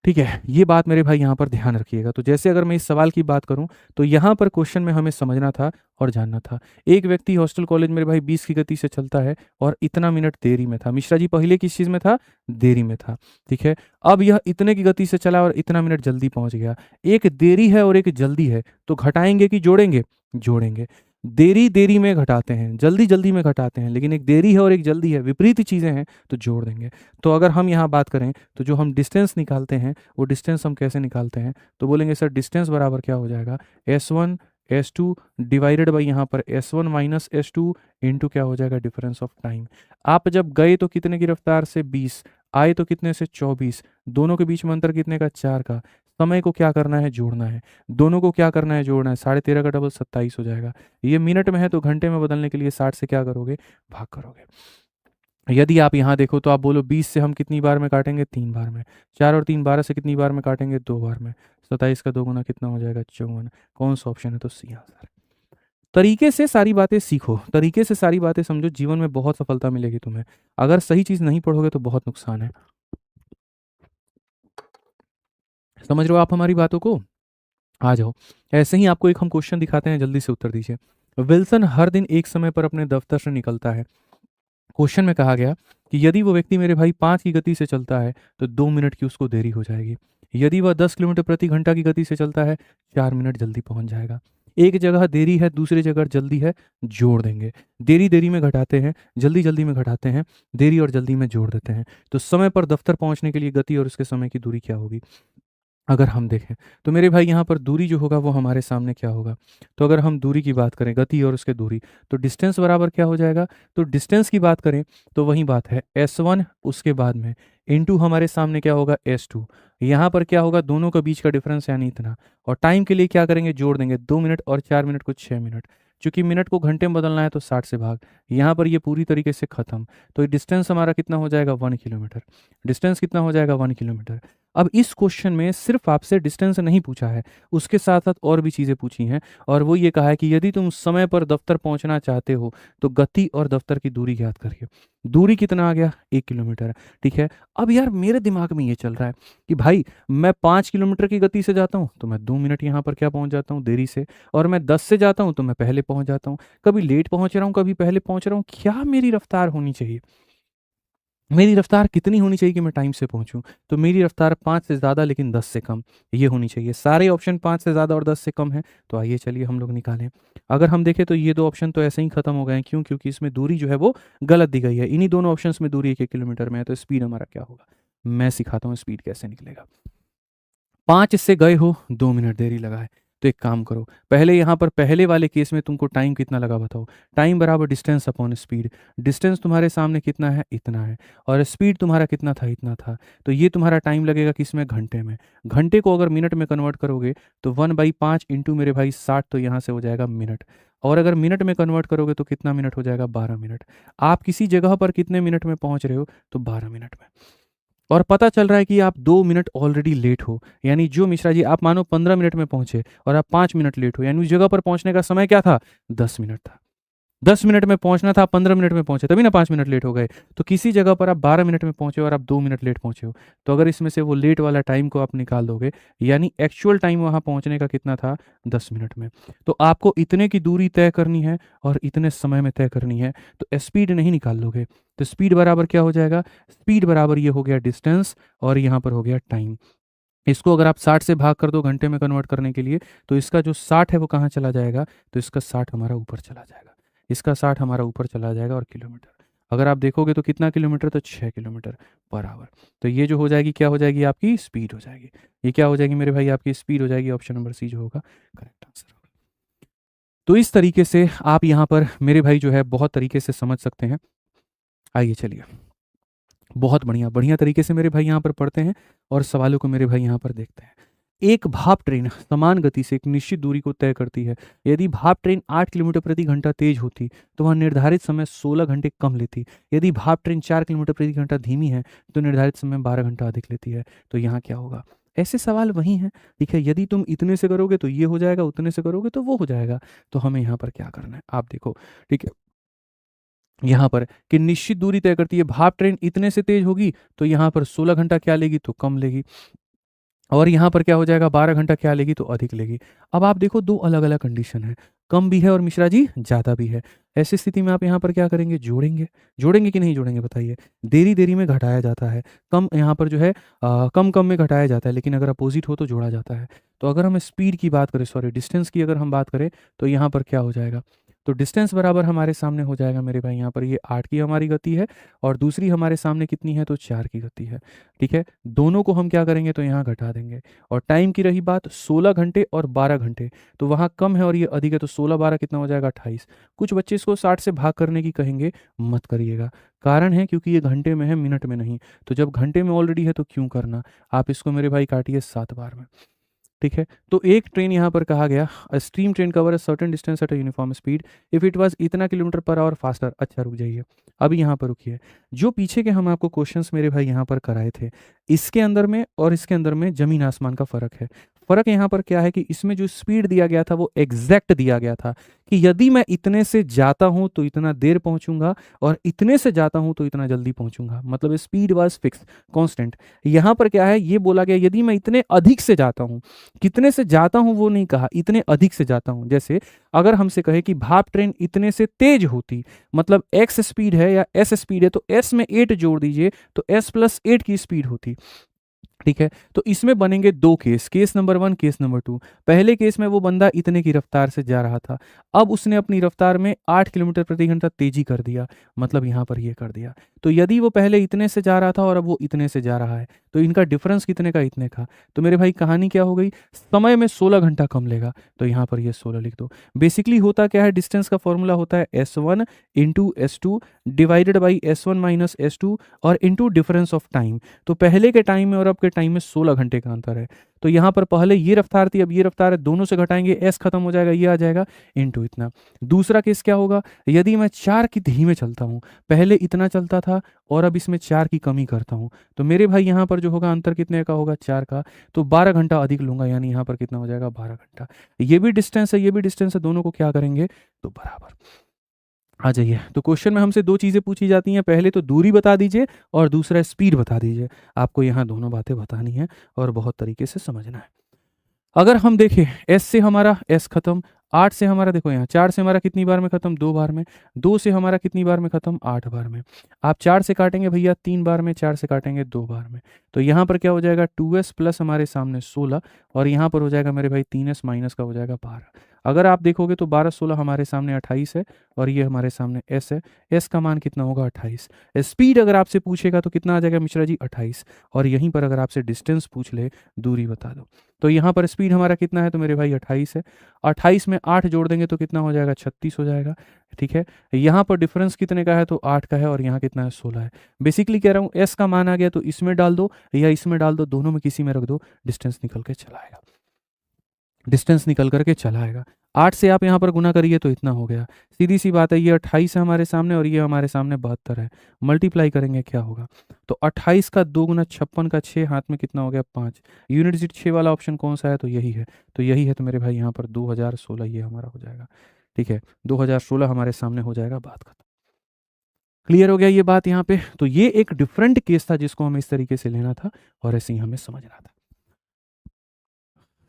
ठीक है, ये बात मेरे भाई यहाँ पर ध्यान रखिएगा। तो जैसे अगर मैं इस सवाल की बात करूँ तो यहाँ पर क्वेश्चन में हमें समझना था और जानना था, एक व्यक्ति हॉस्टल कॉलेज मेरे भाई 20 की गति से चलता है और इतना मिनट देरी में था। मिश्रा जी पहले किस चीज़ में था, देरी में था। ठीक है, अब यह इतने की गति से चला और इतना मिनट जल्दी पहुंच गया। एक देरी है और एक जल्दी है, तो घटाएंगे कि जोड़ेंगे, जोड़ेंगे। देरी देरी में घटाते हैं, जल्दी जल्दी में घटाते हैं, लेकिन एक देरी है और एक जल्दी है, विपरीत चीज़ें हैं, तो जोड़ देंगे। तो अगर हम यहाँ बात करें तो जो हम डिस्टेंस निकालते हैं वो डिस्टेंस हम कैसे निकालते हैं, तो बोलेंगे सर डिस्टेंस बराबर क्या हो जाएगा, S1 S2 डिवाइडेड बाई यहाँ पर S1 माइनस S2 इंटू क्या हो जाएगा डिफरेंस ऑफ टाइम। आप जब गए तो कितने की रफ्तार से 20, आए तो कितने से 24, दोनों के बीच में अंतर कितने का 4 का। समय को क्या करना है जोड़ना है, दोनों को क्या करना है जोड़ना है, 13.5 का डबल 27 हो जाएगा। ये मिनट में है तो घंटे में बदलने के लिए 60 से क्या करोगे भाग करोगे। यदि आप यहाँ देखो तो आप बोलो 20 से हम कितनी बार में काटेंगे 3 बार में, 4 और 3 12 से कितनी बार में काटेंगे 2 बार में, 27 का 2 गुना कितना हो जाएगा 54। कौन सा ऑप्शन है तो सी आंसर। तरीके से सारी बातें सीखो, तरीके से सारी बातें समझो, जीवन में बहुत सफलता मिलेगी तुम्हें। अगर सही चीज़ नहीं पढ़ोगे तो बहुत नुकसान है। समझ रहे हो आप हमारी बातों को? आ जाओ, ऐसे ही आपको एक हम क्वेश्चन दिखाते हैं, जल्दी से उत्तर दीजिए। विल्सन हर दिन एक समय पर अपने दफ्तर से निकलता है। क्वेश्चन में कहा गया कि यदि वो व्यक्ति मेरे भाई 5 की गति से चलता है तो 2 मिनट की उसको देरी हो जाएगी। यदि वह 10 किलोमीटर प्रति घंटा की गति से चलता है 4 मिनट जल्दी पहुंच जाएगा। एक जगह देरी है, दूसरी जगह जल्दी है, जोड़ देंगे। देरी देरी में घटाते हैं, जल्दी जल्दी में घटाते हैं, देरी और जल्दी में जोड़ देते हैं। तो समय पर दफ्तर पहुंचने के लिए गति और उसके समय की दूरी क्या होगी। अगर हम देखें तो मेरे भाई यहाँ पर दूरी जो होगा वो हमारे सामने क्या होगा। तो अगर हम दूरी की बात करें, गति और उसके दूरी, तो डिस्टेंस बराबर क्या हो जाएगा। तो डिस्टेंस की बात करें तो वही बात है S1 उसके बाद में इनटू हमारे सामने क्या होगा S2। यहाँ पर क्या होगा, दोनों के बीच का डिफरेंस यानी इतना। और टाइम के लिए क्या करेंगे, जोड़ देंगे 2 मिनट और 4 मिनट को 6 मिनट। चूंकि मिनट को घंटे में बदलना है तो 60 से भाग, यहाँ पर ये पूरी तरीके से खत्म। तो डिस्टेंस हमारा कितना हो जाएगा 1 किलोमीटर। डिस्टेंस कितना हो जाएगा 1 किलोमीटर। अब इस क्वेश्चन में सिर्फ आपसे डिस्टेंस नहीं पूछा है, उसके साथ साथ और भी चीज़ें पूछी हैं। और वो ये कहा है कि यदि तुम समय पर दफ्तर पहुंचना चाहते हो तो गति और दफ्तर की दूरी याद करिए। दूरी कितना आ गया 1 किलोमीटर। ठीक है, अब यार मेरे दिमाग में ये चल रहा है कि भाई मैं 5 किलोमीटर की गति से जाता हूँ तो मैं 2 मिनट यहाँ पर क्या पहुँच जाता हूँ देरी से, और मैं 10 से जाता हूँ तो मैं पहले पहुँच जाता हूँ। कभी लेट पहुँच रहा हूँ, कभी पहले पहुँच रहा हूँ। क्या मेरी रफ्तार होनी चाहिए, मेरी रफ्तार कितनी होनी चाहिए कि मैं टाइम से पहुंचूं। तो मेरी रफ्तार 5 से ज़्यादा लेकिन 10 से कम ये होनी चाहिए। सारे ऑप्शन 5 से ज़्यादा और 10 से कम है। तो आइए चलिए हम लोग निकालें। अगर हम देखें तो ये दो ऑप्शन तो ऐसे ही खत्म हो गए हैं। क्यों? क्योंकि इसमें दूरी जो है वो गलत दी गई है। इन्हीं दोनों ऑप्शंस में दूरी 1 किलोमीटर में है। तो स्पीड हमारा क्या होगा, मैं सिखाता हूँ स्पीड कैसे निकलेगा। 5 से गए हो, 2 मिनट देरी लगा है। तो एक काम करो, पहले यहाँ पर पहले वाले केस में तुमको टाइम कितना लगा बताओ। टाइम बराबर डिस्टेंस अपॉन स्पीड। डिस्टेंस तुम्हारे सामने कितना है, इतना है, और स्पीड तुम्हारा कितना था, इतना था। तो ये तुम्हारा टाइम लगेगा किसमें, घंटे में। घंटे को अगर मिनट में कन्वर्ट करोगे तो 1/5 इंटू मेरे भाई 60, तो यहाँ से हो जाएगा मिनट। और अगर मिनट में कन्वर्ट करोगे तो कितना मिनट हो जाएगा, 12 मिनट। आप किसी जगह पर कितने मिनट में पहुंच रहे हो, तो 12 मिनट में। और पता चल रहा है कि आप 2 मिनट ऑलरेडी लेट हो। यानी जो मिश्रा जी आप मानो 15 मिनट में पहुंचे और आप 5 मिनट लेट हो, यानी उस जगह पर पहुंचने का समय क्या था, 10 मिनट था। 10 मिनट में पहुंचना था, 15 मिनट में पहुंचे, तभी ना 5 मिनट लेट हो गए। तो किसी जगह पर आप 12 मिनट में पहुंचे और आप 2 मिनट लेट पहुंचे हो। तो अगर इसमें से वो लेट वाला टाइम को आप निकाल दोगे, यानी एक्चुअल टाइम वहां पहुंचने का कितना था, 10 मिनट में। तो आपको इतने की दूरी तय करनी है और इतने समय में तय करनी है। तो स्पीड नहीं निकाल लोगे। तो स्पीड बराबर क्या हो जाएगा, स्पीड बराबर ये हो गया डिस्टेंस और यहाँ पर हो गया टाइम। इसको अगर आप 60 से भाग कर दो घंटे में कन्वर्ट करने के लिए, तो इसका जो 60 है वो कहाँ चला जाएगा, तो इसका 60 हमारा ऊपर चला जाएगा। इसका 60 हमारा ऊपर चला जाएगा। और किलोमीटर अगर आप देखोगे तो कितना किलोमीटर, तो 6 किलोमीटर पर आवर। तो ये जो हो जाएगी क्या हो जाएगी, आपकी स्पीड हो जाएगी। ये क्या हो जाएगी मेरे भाई, आपकी स्पीड हो जाएगी। ऑप्शन नंबर सी जो होगा करेक्ट आंसर होगा। तो इस तरीके से आप यहाँ पर मेरे भाई जो है बहुत तरीके से समझ सकते हैं। आइए चलिए, बहुत बढ़िया बढ़िया तरीके से मेरे भाई यहाँ पर पढ़ते हैं और सवालों को मेरे भाई यहाँ पर देखते हैं। एक भाप ट्रेन समान गति से एक निश्चित दूरी को तय करती है। यदि भाप ट्रेन 8 किलोमीटर प्रति घंटा तेज होती तो वह निर्धारित समय 16 घंटे कम लेती। यदि भाप ट्रेन 4 किलोमीटर प्रति घंटा धीमी है तो निर्धारित समय 12 घंटा अधिक लेती है। तो यहाँ क्या होगा, ऐसे सवाल वही हैं। ठीक है, यदि तुम इतने से करोगे तो ये हो जाएगा, उतने से करोगे तो वो हो जाएगा। तो हमें यहाँ पर क्या करना है, आप देखो। ठीक है, यहाँ पर कि निश्चित दूरी तय करती है, भाप ट्रेन इतने से तेज होगी तो यहाँ पर 16 घंटा क्या लेगी, तो कम लेगी। और यहाँ पर क्या हो जाएगा, 12 घंटा क्या लेगी, तो अधिक लेगी। अब आप देखो दो अलग अलग कंडीशन है, कम भी है और मिश्रा जी ज़्यादा भी है। ऐसी स्थिति में आप यहाँ पर क्या करेंगे, जोड़ेंगे। जोड़ेंगे कि नहीं जोड़ेंगे बताइए। देरी देरी में घटाया जाता है, कम यहाँ पर जो है कम कम में घटाया जाता है, लेकिन अगर अपोजिट हो तो जोड़ा जाता है। तो अगर हम स्पीड की बात करें, सॉरी डिस्टेंस की अगर हम बात करें, तो यहाँ पर क्या हो जाएगा, तो डिस्टेंस बराबर हमारे सामने हो जाएगा मेरे भाई, यहाँ पर ये 8 की हमारी गति है और दूसरी हमारे सामने कितनी है, तो 4 की गति है। ठीक है, दोनों को हम क्या करेंगे, तो यहाँ घटा देंगे। और टाइम की रही बात 16 घंटे और 12 घंटे, तो वहाँ कम है और ये अधिक है, तो 16 12 कितना हो जाएगा, 28। कुछ बच्चे इसको 60 से भाग करने की कहेंगे, मत करिएगा। कारण है क्योंकि ये घंटे में है, मिनट में नहीं। तो जब घंटे में ऑलरेडी है तो क्यों करना। आप इसको मेरे भाई काटिए 7 बार में। ठीक है, तो एक ट्रेन यहाँ पर कहा गया, stream train cover a certain distance at a uniform speed if it was इतना किलोमीटर पर आवर फास्टर। अच्छा रुक जाइए, अभी यहाँ पर रुकिए। जो पीछे के हम आपको क्वेश्चंस मेरे भाई यहाँ पर कराए थे, इसके अंदर में और इसके अंदर में जमीन आसमान का फर्क है। फर्क यहाँ पर क्या है कि इसमें जो स्पीड दिया गया था वो एग्जैक्ट दिया गया था कि यदि मैं इतने से जाता हूं तो इतना देर पहुंचूंगा और इतने से जाता हूं तो इतना जल्दी पहुंचूंगा, मतलब स्पीड वाज फिक्स, कांस्टेंट। यहाँ पर क्या है, ये बोला गया यदि मैं इतने अधिक से जाता हूं, कितने से जाता हूं वो नहीं कहा, इतने अधिक से जाता हूं। जैसे अगर हमसे कहे कि भाप ट्रेन इतने से तेज होती, मतलब एक्स स्पीड है या एस स्पीड है, तो एस में 8 जोड़ दीजिए तो एस प्लस 8 की स्पीड होती। ठीक है, तो इसमें बनेंगे दो case, case number 1, case number 2। पहले केस में वो बंदा इतने की रफ्तार से जा रहा था, अब उसने अपनी रफ्तार में 8 किलोमीटर प्रति घंटा तेजी कर दिया, मतलब यहाँ पर ये कर दिया। तो यदि वो पहले इतने से जा रहा था और अब वो इतने से जा रहा है, तो इनका डिफरेंस कितने का, इतने का। तो मेरे भाई कहानी क्या हो गई, समय में 16 घंटा कम लेगा, तो यहाँ पर ये 16 लिख दो। बेसिकली होता क्या है, डिस्टेंस का फॉर्मूला होता है S1 into S2 divided by S1 minus S2 और इंटू डिफरेंस ऑफ टाइम। तो पहले के टाइम में और अब के टाइम में 16 घंटे का अंतर है। तो यहाँ पर पहले ये रफ्तार थी, अब ये रफ्तार है, दोनों से घटाएंगे, एस खत्म हो जाएगा, ये आ जाएगा इनटू इतना। दूसरा केस क्या होगा, यदि मैं 4 की धीमे चलता हूँ, पहले इतना चलता था और अब इसमें 4 की कमी करता हूँ, तो मेरे भाई यहाँ पर जो होगा अंतर कितने का होगा, 4 का। तो 12 घंटा अधिक लूंगा, यानी यहाँ पर कितना हो जाएगा, 12 घंटा। ये भी डिस्टेंस है, ये भी डिस्टेंस है, दोनों को क्या करेंगे, तो बराबर। आ जाइए, तो क्वेश्चन में हमसे दो चीज़ें पूछी जाती हैं, पहले तो दूरी बता दीजिए और दूसरा स्पीड बता दीजिए। आपको यहाँ दोनों बातें बतानी है और बहुत तरीके से समझना है। अगर हम देखें, एस से हमारा एस खत्म, 8 से हमारा, देखो यहाँ 4 से हमारा कितनी बार में खत्म, 2 बार में, 2 से हमारा कितनी बार में खत्म, 8 बार में। आप 4 से काटेंगे भैया 3 बार में, 4 से काटेंगे 2 बार में, तो यहाँ पर क्या हो जाएगा, 2s प्लस हमारे सामने 16 और यहाँ पर हो जाएगा मेरे भाई 3s माइनस का हो जाएगा 12। अगर आप देखोगे तो 12 16 हमारे सामने 28 है और ये हमारे सामने s है, s का मान कितना होगा, 28। स्पीड अगर आपसे पूछेगा तो कितना आ जाएगा मिश्रा जी, 28। और यहीं पर अगर आपसे डिस्टेंस पूछ ले, दूरी बता दो, तो यहाँ पर स्पीड हमारा कितना है, तो मेरे भाई 28 है। 28 में 8 जोड़ देंगे तो कितना हो जाएगा, 36 हो जाएगा। ठीक है, यहाँ पर डिफरेंस कितने का है, तो 8 का है और यहाँ कितना है, 16 है। बेसिकली कह रहा हूँ एस का मान आ गया तो इसमें डाल दो या इसमें डाल दो, दोनों में किसी में रख दो, डिस्टेंस निकल के चला आएगा, डिस्टेंस निकल करके चला आएगा। 8 से आप यहाँ पर गुना करिए तो इतना हो गया। सीधी सी बात है, ये 28 है हमारे सामने और ये हमारे सामने 72 है। मल्टीप्लाई करेंगे क्या होगा, तो 28 का 2 गुना 56 का 6, हाथ में कितना हो गया, 5। यूनिट डिजिट 6 वाला ऑप्शन कौन सा है, तो यही है। तो यही है, तो मेरे भाई यहाँ पर 2016 ये हमारा हो जाएगा। ठीक है, 2016 हमारे सामने हो जाएगा, बात खत्म। क्लियर हो गया ये बात यहाँ पे। तो ये एक डिफरेंट केस था जिसको हमें इस तरीके से लेना था और ऐसे ही हमें समझना था।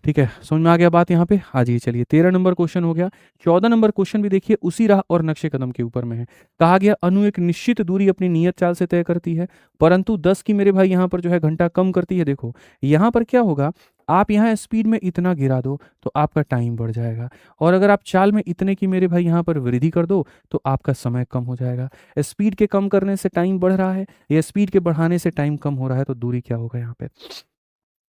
ठीक है, समझ में आ गया बात यहाँ पे। आ जाइए, चलिए 13 नंबर क्वेश्चन हो गया। 14 नंबर क्वेश्चन भी देखिए उसी राह और नक्शे कदम के ऊपर में है। कहा गया अनु एक निश्चित दूरी अपनी नियत चाल से तय करती है, परंतु 10 की मेरे भाई यहाँ पर जो है घंटा कम करती है। देखो यहाँ पर क्या होगा, आप यहाँ स्पीड में इतना गिरा दो तो आपका टाइम बढ़ जाएगा, और अगर आप चाल में इतने की मेरे भाई यहाँ पर वृद्धि कर दो तो आपका समय कम हो जाएगा। स्पीड के कम करने से टाइम बढ़ रहा है या स्पीड के बढ़ाने से टाइम कम हो रहा है, तो दूरी क्या होगा यहाँ पे,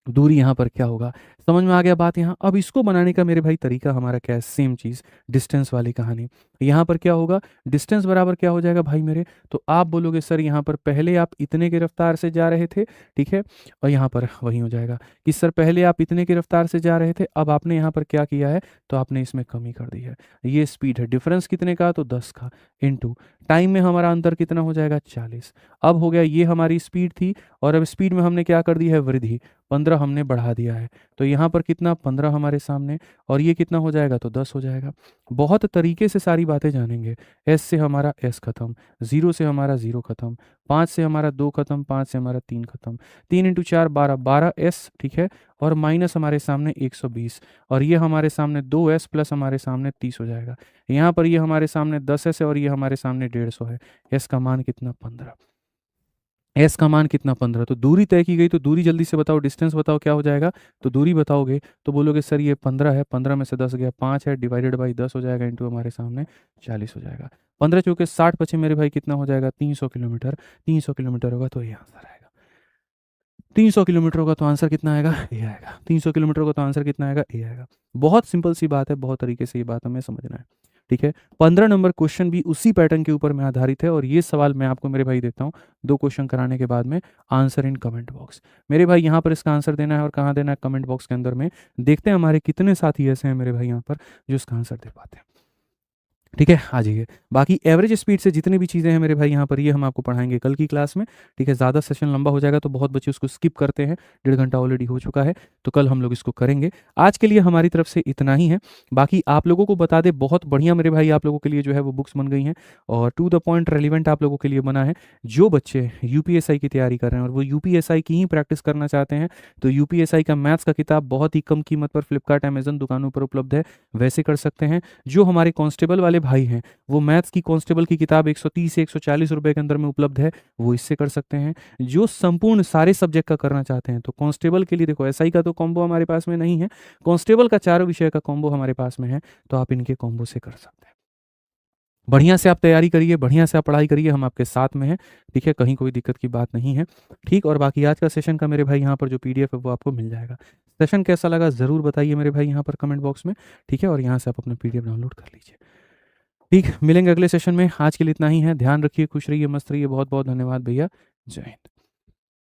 दूरी यहाँ पर क्या होगा। समझ में आ गया बात यहाँ। अब इसको बनाने का मेरे भाई तरीका हमारा क्या है, सेम चीज़, डिस्टेंस वाली कहानी। यहाँ पर क्या होगा, डिस्टेंस बराबर क्या हो जाएगा भाई मेरे, तो आप बोलोगे सर यहाँ पर पहले आप इतने की रफ्तार से जा रहे थे, ठीक है, और यहाँ पर वही हो जाएगा कि सर पहले आप इतने की रफ्तार से जा रहे थे, अब आपने यहाँ पर क्या किया है, तो आपने इसमें कमी कर दी है। ये स्पीड है, डिफरेंस कितने का, तो 10 का, इनटू टाइम में हमारा अंतर कितना हो जाएगा, 40। अब हो गया, ये हमारी स्पीड थी और अब स्पीड में हमने क्या कर दी है, वृद्धि, 15 हमने बढ़ा दिया है, तो यहाँ पर कितना, 15 हमारे सामने, और ये कितना हो जाएगा, तो 10 हो जाएगा। बहुत तरीके से सारी बातें जानेंगे। एस से हमारा एस खत्म, 0 से हमारा 0 खत्म, 5 से हमारा 2 खत्म, 5 से हमारा 3 खत्म, 3 इंटू 4 12, 12 एस, ठीक है, और माइनस हमारे सामने 120, और ये हमारे सामने 2 एस प्लस हमारे सामने 30 हो जाएगा। यहाँ पर ये हमारे सामने 10 एस है और ये हमारे सामने 150 है। एस का मान कितना, 15। एस का मान कितना 15, तो दूरी तय की गई, तो दूरी जल्दी से बताओ, डिस्टेंस बताओ क्या हो जाएगा। तो दूरी बताओगे तो बोलोगे सर ये 15 है, 15 में से 10 गया 5 है, डिवाइडेड बाई 10 हो जाएगा, इंटू हमारे सामने 40 हो जाएगा। 15 चौके 60 बचे मेरे भाई, कितना हो जाएगा 300 किलोमीटर। 300 किलोमीटर होगा तो ये आंसर आएगा। 300 किलोमीटर होगा तो आंसर कितना आएगा, ये आएगा। 300 किलोमीटर होगा तो आंसर कितना आएगा, ये आएगा। बहुत सिंपल सी बात है, बहुत तरीके से ये बात हमें समझना है। ठीक है, 15 नंबर क्वेश्चन भी उसी पैटर्न के ऊपर में आधारित है, और ये सवाल मैं आपको मेरे भाई देता हूँ 2 क्वेश्चन कराने के बाद में, आंसर इन कमेंट बॉक्स। मेरे भाई यहाँ पर इसका आंसर देना है, और कहाँ देना है, कमेंट बॉक्स के अंदर में। देखते हैं हमारे कितने साथी ऐसे हैं मेरे भाई यहाँ पर जो इसका आंसर दे पाते हैं। ठीक है, आ जाइए। बाकी एवरेज स्पीड से जितनी भी चीज़ें हैं मेरे भाई यहाँ पर, ये हम आपको पढ़ाएंगे कल की क्लास में। ठीक है, ज़्यादा सेशन लंबा हो जाएगा तो बहुत बच्चे उसको स्किप करते हैं, 1.5 घंटा ऑलरेडी हो चुका है, तो कल हम लोग इसको करेंगे। आज के लिए हमारी तरफ से इतना ही है। बाकी आप लोगों को बता दे, बहुत बढ़िया मेरे भाई आप लोगों के लिए जो है वो बुक्स बन गई हैं, और टू द पॉइंट रेलिवेंट आप लोगों के लिए बना है। जो बच्चे यूपीएसआई की तैयारी कर रहे हैं और वो यूपीएसआई की ही प्रैक्टिस करना चाहते हैं, तो यूपीएसआई का मैथ्स का किताब बहुत ही कम कीमत पर फ्लिपकार्ट अमेजन दुकानों पर उपलब्ध है, वैसे कर सकते हैं। जो हमारे कांस्टेबल वाले भाई हैं, वो मैथ्स की कांस्टेबल की किताब 130 से 140 रुपए के अंदर में उपलब्ध है, वो इससे कर सकते हैं। जो संपूर्ण सारे सब्जेक्ट का करना चाहते हैं, तो कांस्टेबल के लिए देखो एसआई का तो कॉम्बो हमारे पास में नहीं है, कांस्टेबल का चारों विषय का कॉम्बो हमारे पास में है, तो आप इनके कॉम्बो से कर सकते हैं। बढ़िया से आप तैयारी करिए, बढ़िया से आप पढ़ाई करिए, हम आपके साथ में हैं। ठीक है, कहीं कोई दिक्कत की बात नहीं है। ठीक, और बाकी आज का सेशन का मेरे भाई यहाँ पर जो पीडीएफ है वो आपको मिल जाएगा। सेशन कैसा लगा ज़रूर बताइए मेरे भाई यहाँ पर कमेंट बॉक्स में। ठीक है, और यहाँ से आप अपना पीडीएफ डाउनलोड कर लीजिए। ठीक, मिलेंगे अगले सेशन में। आज के लिए इतना ही है, ध्यान रखिए, खुश रहिए, मस्त रहिए। बहुत बहुत धन्यवाद भैया, जय हिंद।